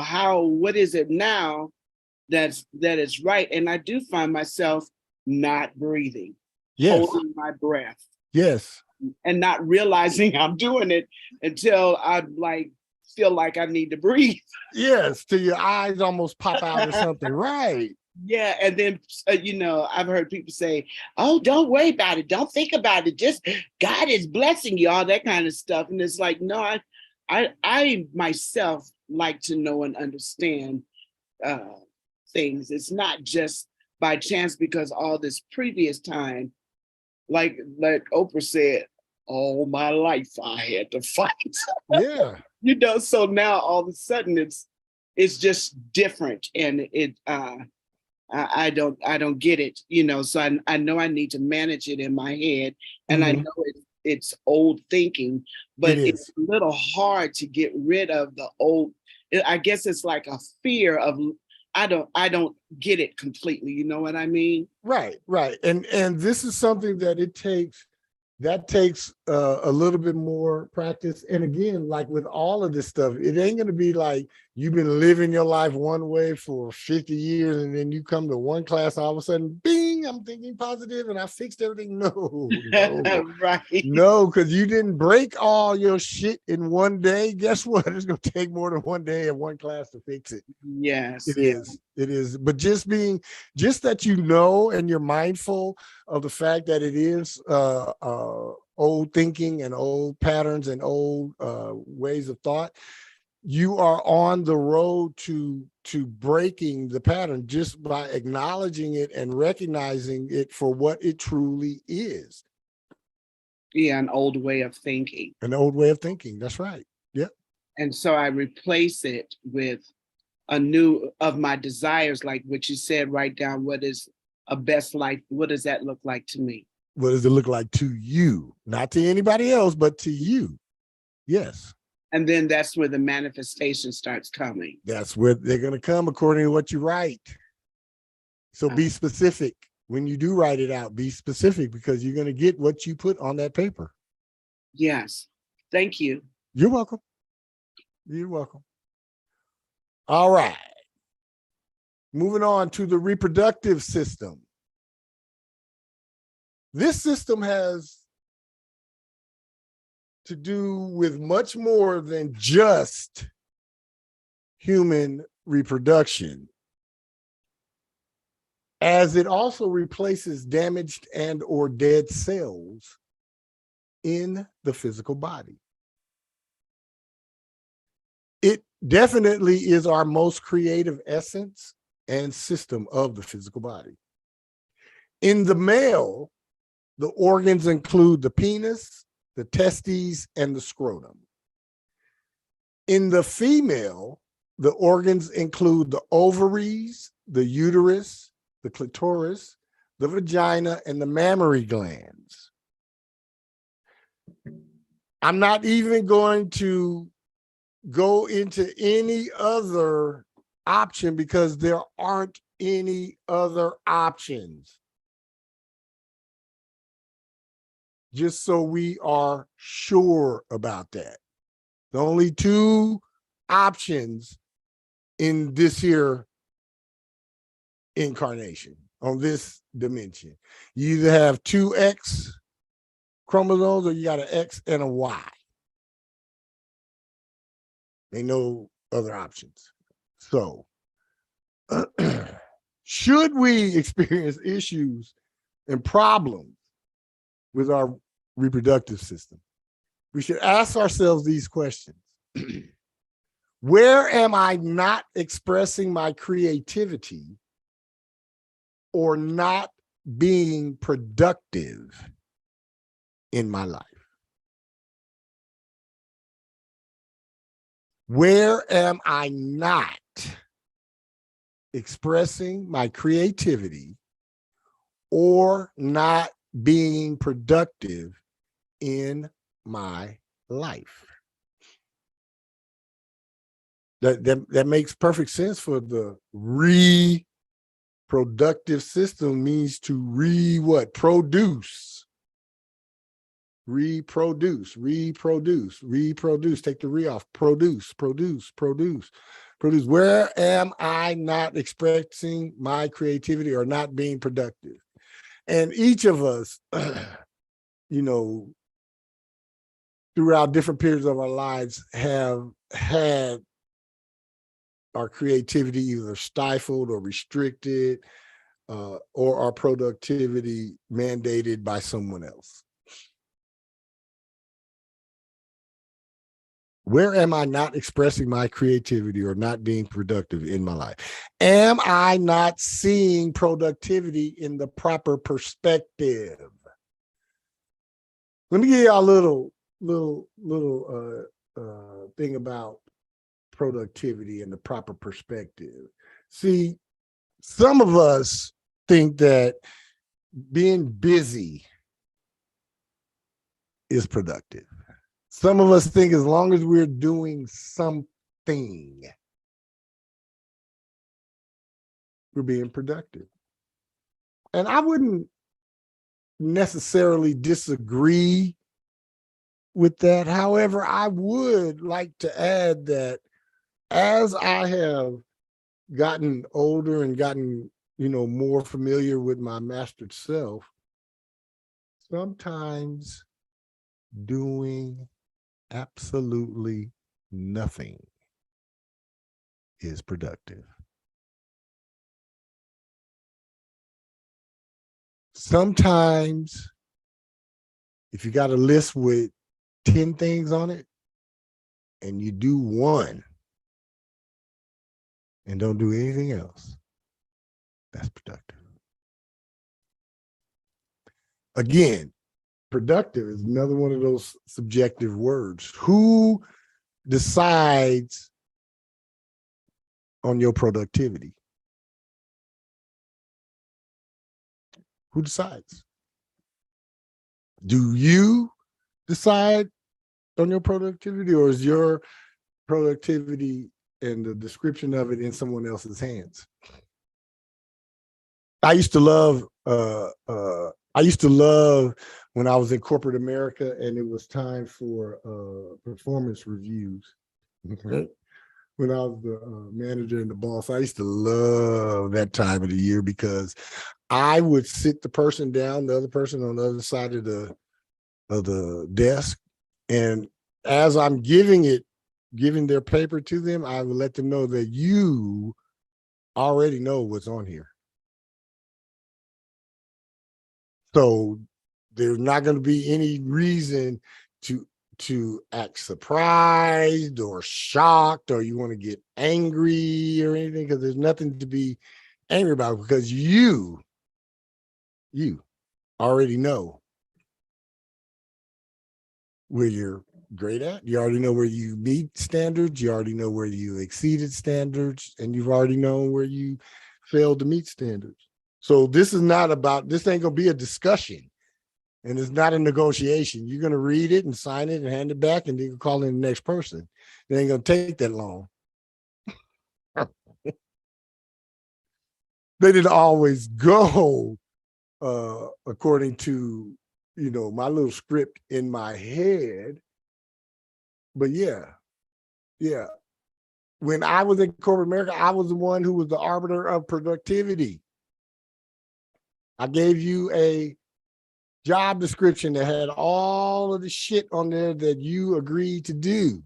what is it now that is right? And I do find myself not breathing, holding my breath. Yes. And not realizing I'm doing it until I feel like I need to breathe. Yes, till your eyes almost pop out or something. Right. Yeah, and then I've heard people say, "Oh, don't worry about it. Don't think about it. Just God is blessing you," all that kind of stuff. And it's like, no, I myself like to know and understand things. It's not just by chance, because all this previous time, like Oprah said, all my life I had to fight. Yeah. So now all of a sudden it's just different, and I don't get it, so I know I need to manage it in my head, and I know it's old thinking, but it's a little hard to get rid of the old. I guess it's like a fear of, I don't get it completely. You know what I mean? Right. And this is something that takes a little bit more practice. And again, like with all of this stuff, it ain't going to be like you've been living your life one way for 50 years and then you come to one class, all of a sudden, bing, I'm thinking positive and I fixed everything. No. Right. No, because you didn't break all your shit in one day. Guess what? It's going to take more than one day and one class to fix it. Yes. It is. But just that and you're mindful of the fact that it is old thinking and old patterns and old ways of thought, you are on the road to breaking the pattern just by acknowledging it and recognizing it for what it truly is. Yeah, an old way of thinking. That's right. Yep. And so I replace it with a new of my desires, like what you said, write down what is a best life. What does that look like to me? What does it look like to you? Not to anybody else, but to you. Yes. And then that's where the manifestation starts coming. That's where they're going to come according to what you write. So be specific. When you do write it out, be specific, because you're going to get what you put on that paper. Yes. Thank you. You're welcome. All right. Moving on to the reproductive system. This system has to do with much more than just human reproduction, as it also replaces damaged and or dead cells in the physical body. It definitely is our most creative essence and system of the physical body. In the male, the organs include the penis, the testes, and the scrotum. In the female, the organs include the ovaries, the uterus, the clitoris, the vagina, and the mammary glands. I'm not even going to go into any other option because there aren't any other options. Just so we are sure about that. The only two options in this here incarnation, on this dimension. You either have two X chromosomes or you got an X and a Y. Ain't no other options. So, should we experience issues and problems with our reproductive system, we should ask ourselves these questions. Where am I not expressing my creativity or not being productive in my life? Where am I not expressing my creativity or not being productive in my life? That makes perfect sense. For the reproductive system means to produce. Reproduce. Take the re off. Produce. Where am I not expressing my creativity or not being productive? And each of us, throughout different periods of our lives have had our creativity either stifled or restricted, or our productivity mandated by someone else. Where am I not expressing my creativity or not being productive in my life? Am I not seeing productivity in the proper perspective? Let me give you a little thing about productivity and the proper perspective. See, some of us think that being busy is productive. Some of us think as long as we're doing something, we're being productive. And I wouldn't necessarily disagree with that. However, I would like to add that as I have gotten older and gotten, more familiar with my mastered self, sometimes doing absolutely nothing is productive. Sometimes, if you got a list with 10 things on it and you do one and don't do anything else, that's productive. Again, productive is another one of those subjective words. Who decides on your productivity? Who decides? Do you decide on your productivity, or is your productivity and the description of it in someone else's hands? I used to love when I was in corporate America and it was time for performance reviews. When I was the manager and the boss, I used to love that time of the year because I would sit the person down, the other person on the other side of the desk, and as I'm giving their paper to them, I would let them know that you already know what's on here. So there's not going to be any reason to act surprised or shocked, or you want to get angry or anything, because there's nothing to be angry about, because you you already know where you're great at. You already know where you meet standards. You already know where you exceeded standards, and you've already known where you failed to meet standards. So this is not about, this ain't gonna be a discussion, and it's not a negotiation. You're gonna read it and sign it and hand it back, and then you can call in the next person. It ain't gonna take that long. They didn't always go according to, you know, my little script in my head. But yeah. When I was in corporate America, I was the one who was the arbiter of productivity. I gave you a job description that had all of the shit on there that you agreed to do.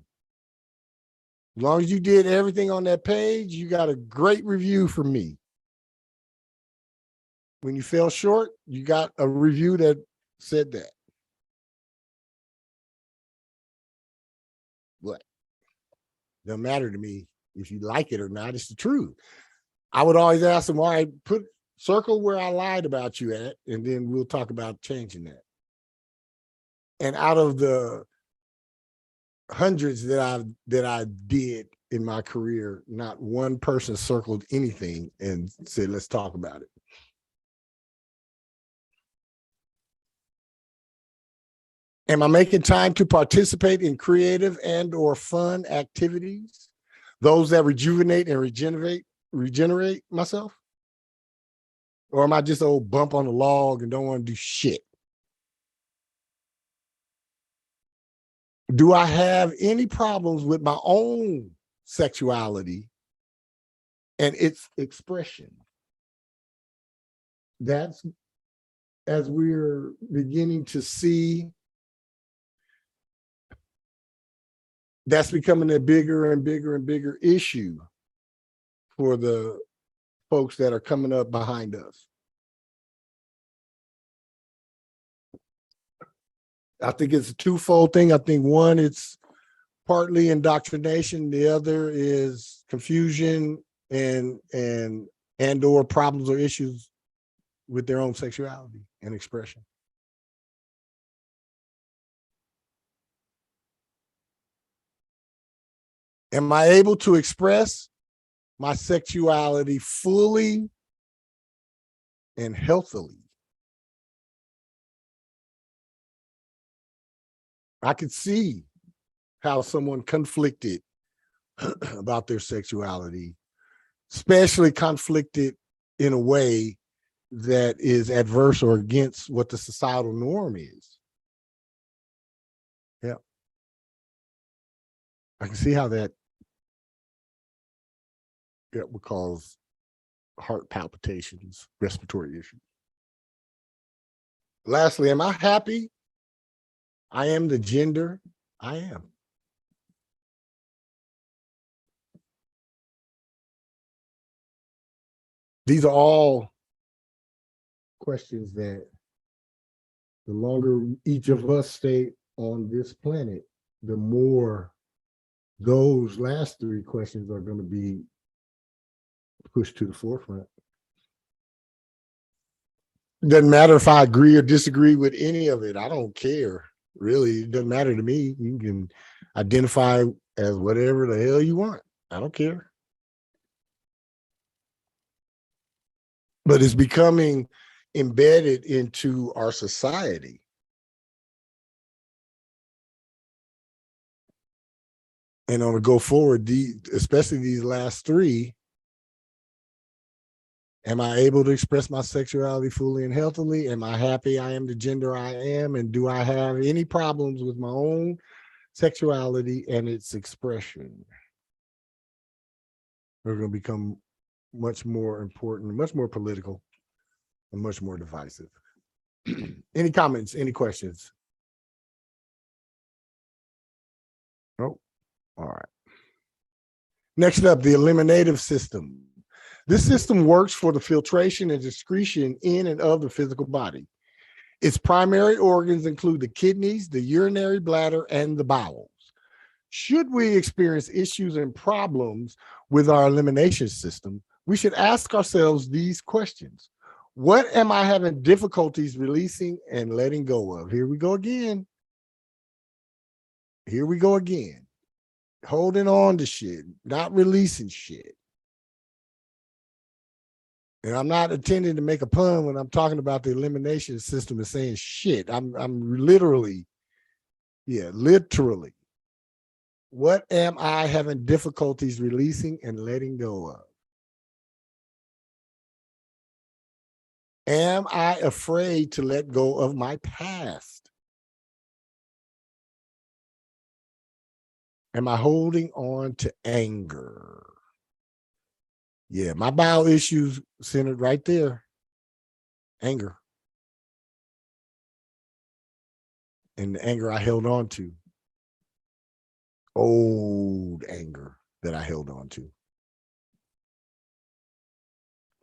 As long as you did everything on that page, you got a great review from me. When you fell short, you got a review that said that. What? Doesn't matter to me if you like it or not. It's the truth. I would always ask them, all right, circle where I lied about you at, and then we'll talk about changing that. And out of the hundreds that I did in my career, not one person circled anything and said, let's talk about it. Am I making time to participate in creative and or fun activities? Those that rejuvenate and regenerate myself? Or am I just an old bump on the log and don't want to do shit? Do I have any problems with my own sexuality and its expression? That's, as we're beginning to see, that's becoming a bigger and bigger and bigger issue for the folks that are coming up behind us. I think it's a twofold thing. I think one, it's partly indoctrination. The other is confusion and or problems or issues with their own sexuality and expression. Am I able to express my sexuality fully and healthily? I could see how someone conflicted about their sexuality, especially conflicted in a way that is adverse or against what the societal norm is. Yeah. I can see how that would cause heart palpitations, respiratory issues. Lastly, am I happy? I am the gender I am. These are all questions that the longer each of us stay on this planet, the more those last three questions are going to be pushed to the forefront. It doesn't matter if I agree or disagree with any of it. I don't care. Really, it doesn't matter to me. You can identify as whatever the hell you want. I don't care. But it's becoming embedded into our society. And on a go forward, especially these last three, am I able to express my sexuality fully and healthily? Am I happy I am the gender I am? And do I have any problems with my own sexuality and its expression? They're going to become much more important, much more political, and much more divisive. Any comments, any questions? Oh, all right. Next up, the eliminative system. This system works for the filtration and excretion in and of the physical body. Its primary organs include the kidneys, the urinary bladder, and the bowels. Should we experience issues and problems with our elimination system, we should ask ourselves these questions. What am I having difficulties releasing and letting go of? Here we go again. Here we go again. Holding on to shit, not releasing shit. And I'm not intending to make a pun when I'm talking about the elimination system and saying shit. I'm literally, literally. What am I having difficulties releasing and letting go of? Am I afraid to let go of my past? Am I holding on to anger? Yeah, my bowel issues centered right there. Anger. And the anger I held on to. Old anger that I held on to.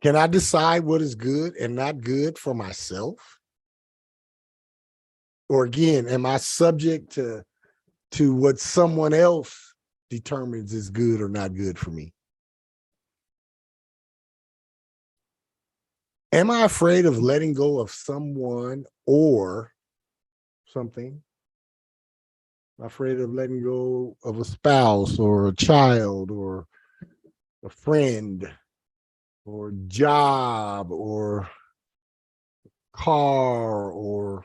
Can I decide what is good and not good for myself? Or again, am I subject to what someone else determines is good or not good for me? Am I afraid of letting go of someone or something? Am I afraid of letting go of a spouse or a child or a friend or job or car or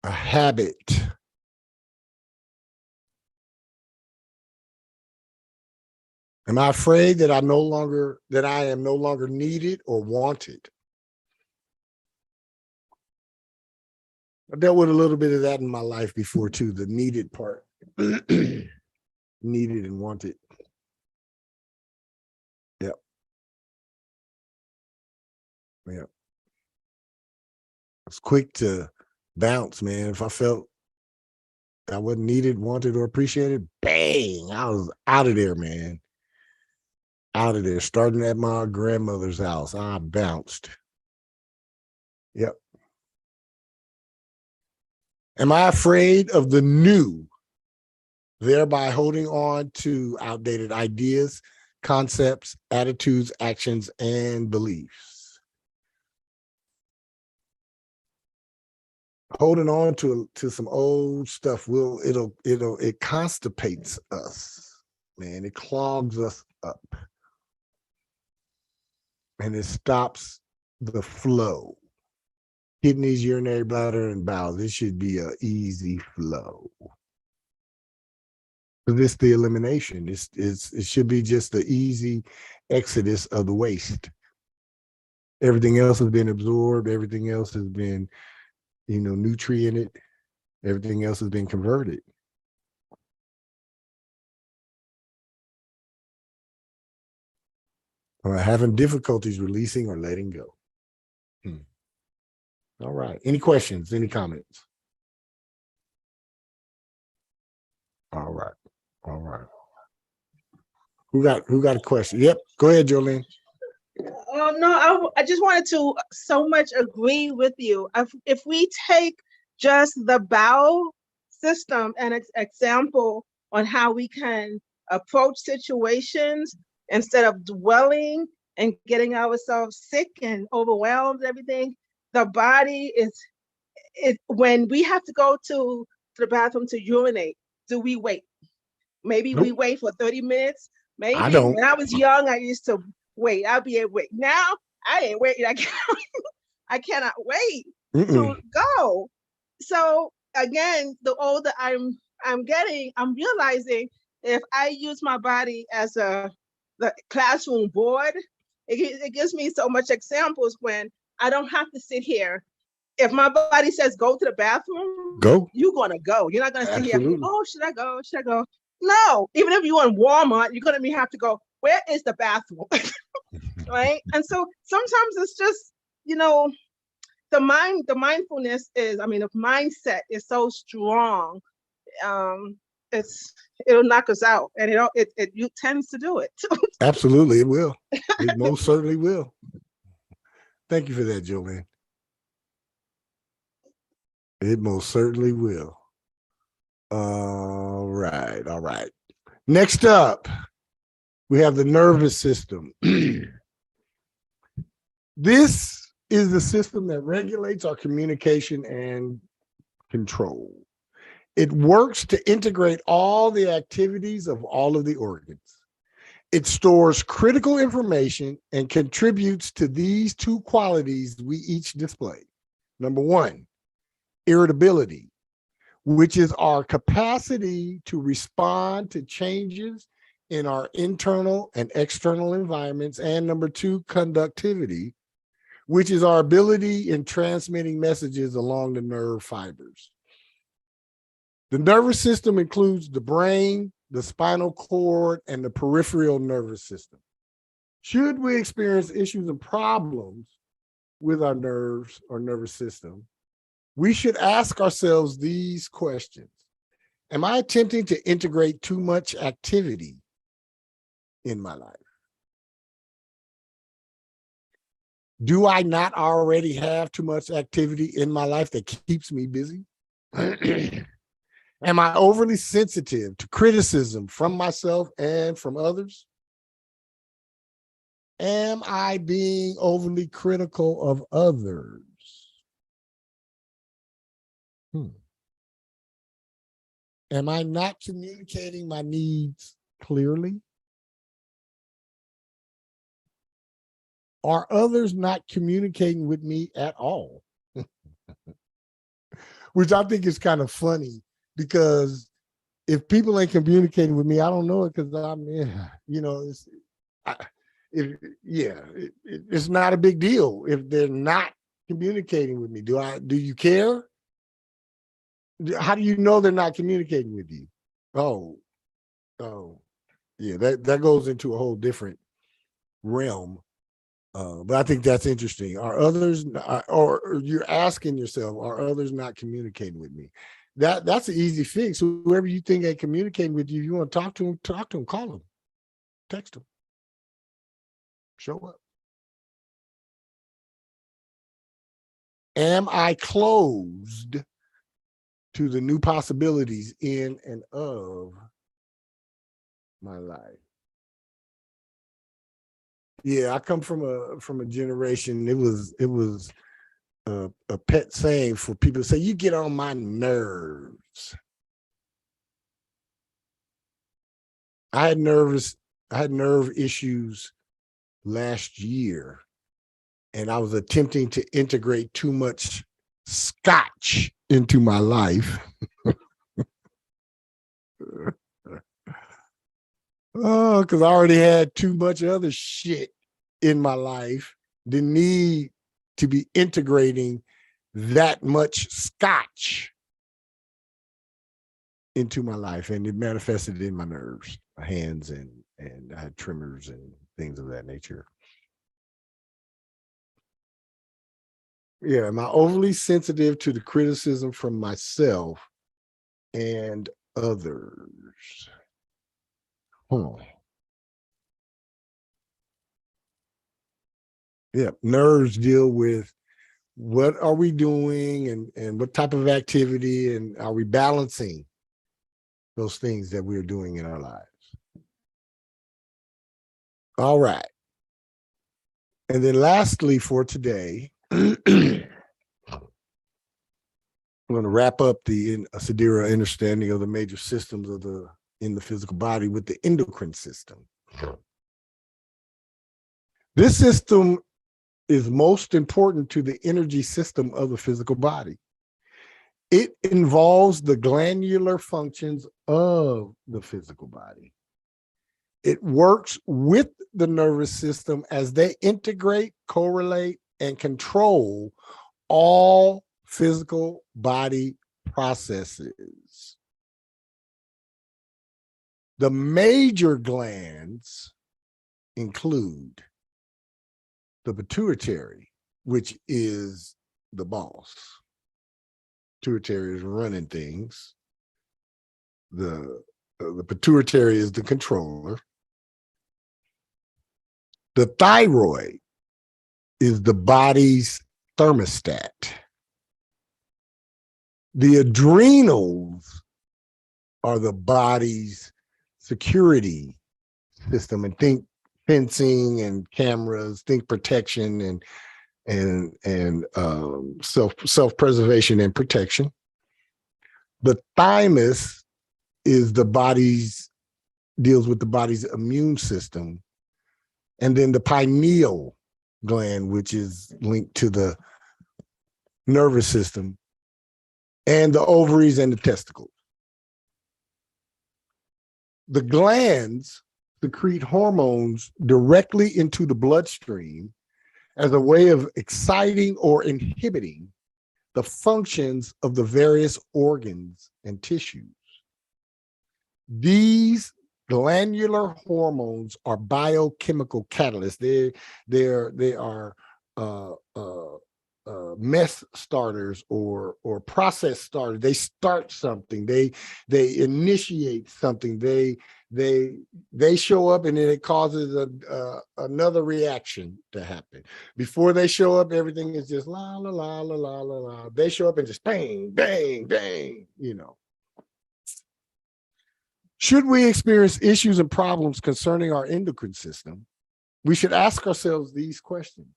a habit? Am I afraid that I am no longer needed or wanted? I dealt with a little bit of that in my life before too, the needed part. Needed and wanted. Yep. Yep. I was quick to bounce, man. If I felt I wasn't needed, wanted, or appreciated, bang, I was out of there, man. Out of there, starting at my grandmother's house. I bounced. Yep. Am I afraid of the new, thereby holding on to outdated ideas, concepts, attitudes, actions, and beliefs? Holding on to some old stuff it constipates us, man. It clogs us up. And it stops the flow. Kidneys, urinary bladder, and bowels. It should be an easy flow. This is the elimination. It should be just the easy exodus of the waste. Everything else has been absorbed. Everything else has been, nutriented. Everything else has been converted. Or having difficulties releasing or letting go. All right. Any questions? Any comments? All right. All right. Who got a question? Yep. Go ahead, Jolene. Oh no, I just wanted to so much agree with you. If we take just the bowel system and its example on how we can approach situations instead of dwelling and getting ourselves sick and overwhelmed, everything, the body when we have to go to the bathroom to urinate, do we wait? Maybe Nope. we wait for 30 minutes. Maybe I don't. when I was young, I used to wait. I'll be able to wait. Now I ain't waiting. I cannot wait to go. So again, the older I'm getting, I'm realizing if I use my body as the classroom board, it gives me so much examples when I don't have to sit here. If my body says go to the bathroom, Go. you're gonna go. You're not gonna sit here. Absolutely. Oh, should I go? Should I go? No. Even if you're in Walmart, you're gonna have to go. Where is the bathroom? Right? And so sometimes it's just, the mindfulness is, the mindset is so strong. It'll knock us out, and it tends to do it. Absolutely, it will. It most certainly will. Thank you for that, Jolene. It most certainly will. All right, all right. Next up, we have the nervous system. This is the system that regulates our communication and control. It works to integrate all the activities of all of the organs. It stores critical information and contributes to these two qualities we each display. Number one, irritability, which is our capacity to respond to changes in our internal and external environments. And number two, conductivity, which is our ability in transmitting messages along the nerve fibers. The nervous system includes the brain, the spinal cord, and the peripheral nervous system. Should we experience issues and problems with our nerves or nervous system, we should ask ourselves these questions. Am I attempting to integrate too much activity in my life? Do I not already have too much activity in my life that keeps me busy? Am I overly sensitive to criticism from myself and from others? Am I being overly critical of others? Am I not communicating my needs clearly? Are others not communicating with me at all? Which I think is kind of funny, because if people ain't communicating with me, I don't know it, because I'm, you know, it's not a big deal if they're not communicating with me. Do you care? How do you know they're not communicating with you? Oh, yeah, that goes into a whole different realm. But I think that's interesting. Are others, or you're asking yourself, are others not communicating with me? That's an easy fix. Whoever you think ain't communicating with you, if you want to talk to them, call them, text them, show up. Am I closed to the new possibilities in and of my life? Yeah, I come from a generation. It was a pet saying for people to say, "You get on my nerves." I had nerve issues last year, and I was attempting to integrate too much scotch into my life. Oh, because I already had too much other shit in my life. Didn't need to be integrating that much scotch into my life, and it manifested in my nerves, my hands, and I had tremors and things of that nature. Yeah, am I overly sensitive to the criticism from myself and others? Yeah, nerves deal with what are we doing and what type of activity, and are we balancing those things that we're doing in our lives? All right. And then lastly for today, I'm going to wrap up the Sidereal understanding of the major systems in the physical body with the endocrine system. This system is most important to the energy system of the physical body. It involves the glandular functions of the physical body. It works with the nervous system as they integrate, correlate, and control all physical body processes. The major glands include the pituitary, which is the boss. Pituitary is running things. The pituitary is the controller. The thyroid is the body's thermostat. The adrenals are the body's security system, and think fencing and cameras, think protection and and self-preservation and protection. The thymus is deals with the body's immune system. And then the pineal gland, which is linked to the nervous system, and the ovaries and the testicles. The glands secrete hormones directly into the bloodstream as a way of exciting or inhibiting the functions of the various organs and tissues. These glandular hormones are biochemical catalysts. They are mess starters or process starters. They start something. They initiate something. They show up, and then it causes another reaction to happen. Before they show up, everything is just la la la la la la la. They show up and just bang bang bang. Should we experience issues and problems concerning our endocrine system, we should ask ourselves these questions.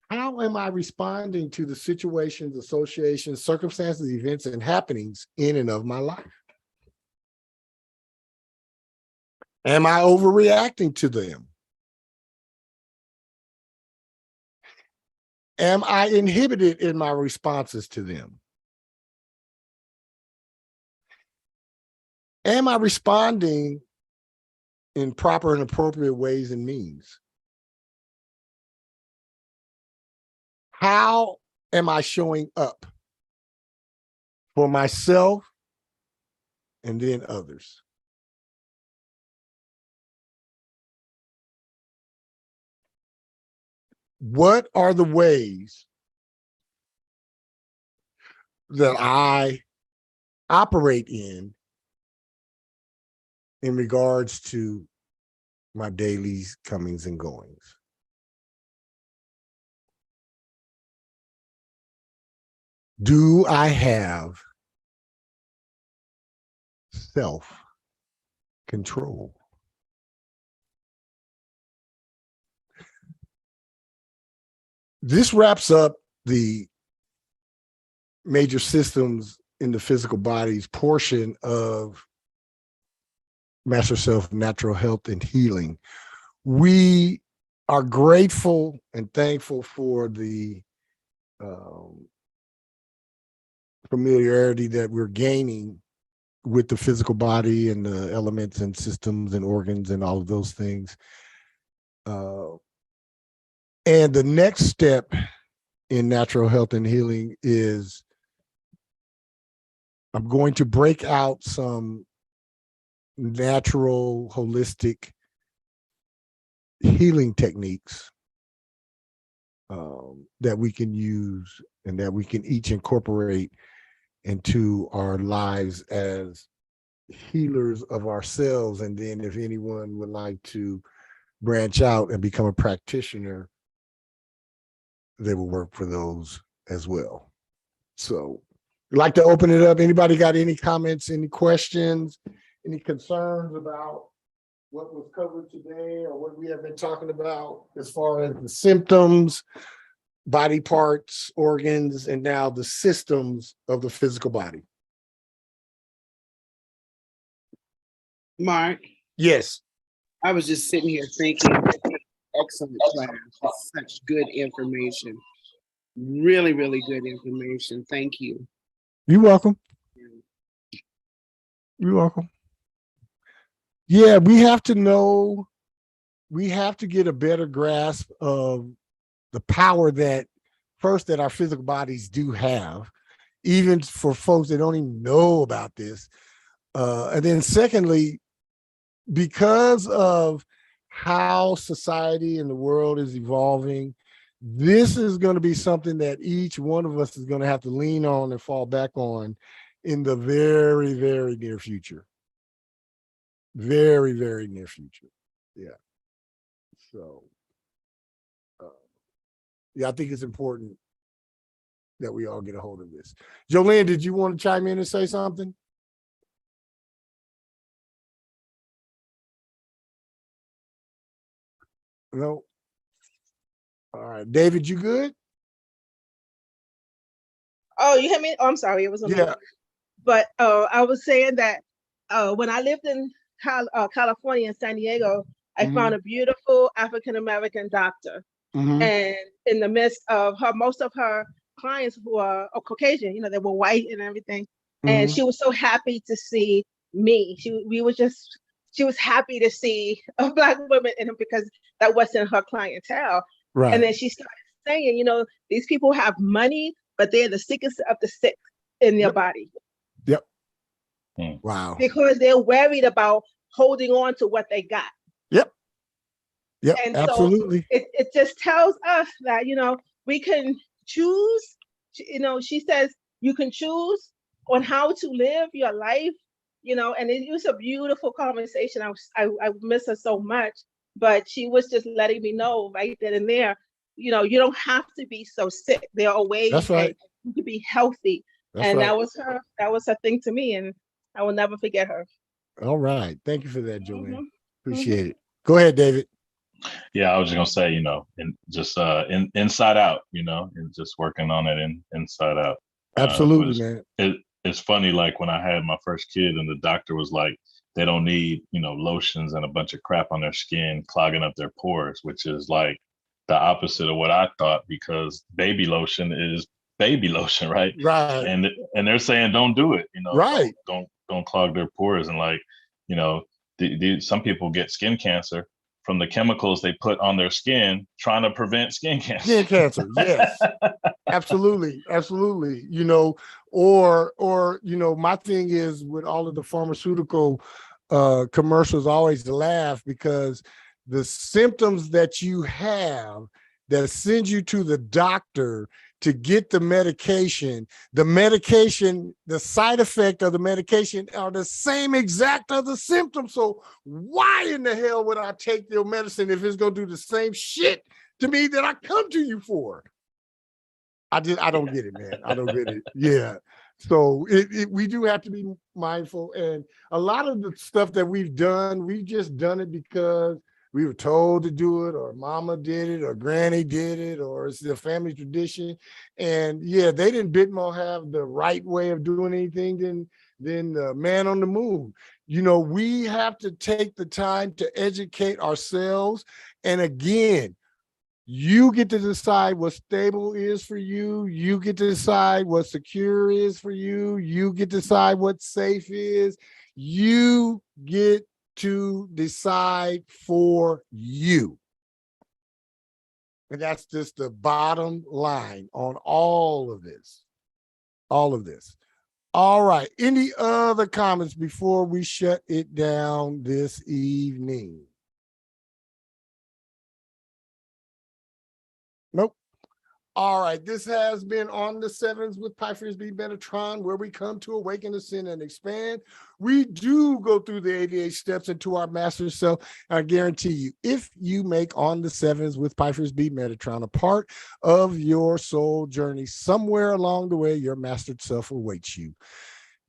How am I responding to the situations, associations, circumstances, events, and happenings in and of my life? Am I overreacting to them? Am I inhibited in my responses to them? Am I responding in proper and appropriate ways and means? How am I showing up for myself and then others? What are the ways that I operate in regards to my daily comings and goings? Do I have self-control? This wraps up the major systems in the physical body's portion of Master Self, Natural Health and Healing. We are grateful and thankful for the familiarity that we're gaining with the physical body and the elements and systems and organs and all of those things. And the next step in natural health and healing is I'm going to break out some natural, holistic healing techniques that we can use and that we can each incorporate into our lives as healers of ourselves. And then if anyone would like to branch out and become a practitioner, they will work for those as well. So I'd like to open it up. Anybody got any comments, any questions, any concerns about what was covered today or what we have been talking about as far as the symptoms, body parts, organs, and now the systems of the physical body? Mark, Yes. I was just sitting here thinking, excellent class, such good information. Really, really good information. Thank you. You're welcome. You're welcome. Yeah, we have to know, we have to get a better grasp of the power that our physical bodies do have, even for folks that don't even know about this. And then secondly, because of how society and the world is evolving, this is going to be something that each one of us is going to have to lean on and fall back on in the very, very near future. Very, very near future. Yeah. So, yeah, I think it's important that we all get a hold of this. Jolene, did you want to chime in and say something? No. All right, David, you good? Oh, you hear me? Oh, I'm sorry, it was on Yeah. mute. But I was saying that when I lived in California in San Diego, I found a beautiful African American doctor, and in the midst of her, most of her clients who are Caucasian, you know, they were white and everything, and she was so happy to see me. She was happy to see a Black woman in him because that wasn't her clientele. Right. And then she started saying, you know, these people have money, but they're the sickest of the sick in their body. Yep. Wow. Because they're worried about holding on to what they got. Yep. Yep. And Absolutely. so it just tells us that, you know, we can choose, you know, she says you can choose on how to live your life, you know, and it was a beautiful conversation. I miss her so much, but she was just letting me know right then and there, you know, you don't have to be so sick. There are ways That's right. you can be healthy. That's and right. that was her thing to me, and I will never forget her. All right. Thank you for that, Joanne. Appreciate it. Go ahead, David. Yeah, I was just gonna say, you know, and just inside out, you know, and just working on it inside out. Absolutely, man. It's funny, like when I had my first kid and the doctor was like, they don't need, you know, lotions and a bunch of crap on their skin clogging up their pores, which is like the opposite of what I thought, because baby lotion is baby lotion, right? Right. And they're saying don't do it, you know, right. Don't clog their pores. And like, you know, some people get skin cancer from the chemicals they put on their skin trying to prevent skin cancer. Skin cancer, yes. Absolutely. You know, or you know, my thing is with all of the pharmaceutical commercials, I always laugh because the symptoms that you have that sends you to the doctor to get the medication, the side effect of the medication are the same exact other symptoms. So why in the hell would I take your medicine if it's going to do the same shit to me that I come to you for? I don't get it, man. I don't get it. Yeah. So we do have to be mindful. And a lot of the stuff that we've just done it because we were told to do it, or mama did it, or granny did it, or it's the family tradition. And yeah, they didn't bit more have the right way of doing anything than the man on the moon. You know, we have to take the time to educate ourselves. And again, you get to decide what stable is for you. You get to decide what secure is for you. You get to decide what safe is. You get to decide for you. And that's just the bottom line on all of this. All right. Any other comments before we shut it down this evening? Nope. All right, this has been On the Sevens with Pi Frisbee Metatron, where we come to awaken, ascend, and expand. We do go through the 88 steps into our master self. I guarantee you, if you make On the Sevens with Pi Frisbee Metatron a part of your soul journey, somewhere along the way, your mastered self awaits you.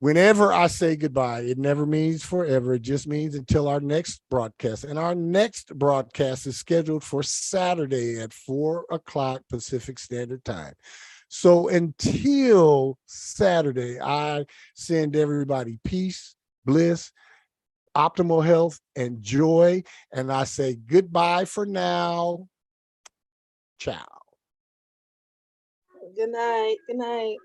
Whenever I say goodbye, it never means forever. It just means until our next broadcast. And our next broadcast is scheduled for Saturday at 4:00 Pacific Standard Time. So until Saturday, I send everybody peace, bliss, optimal health, and joy. And I say goodbye for now. Ciao. Good night. Good night.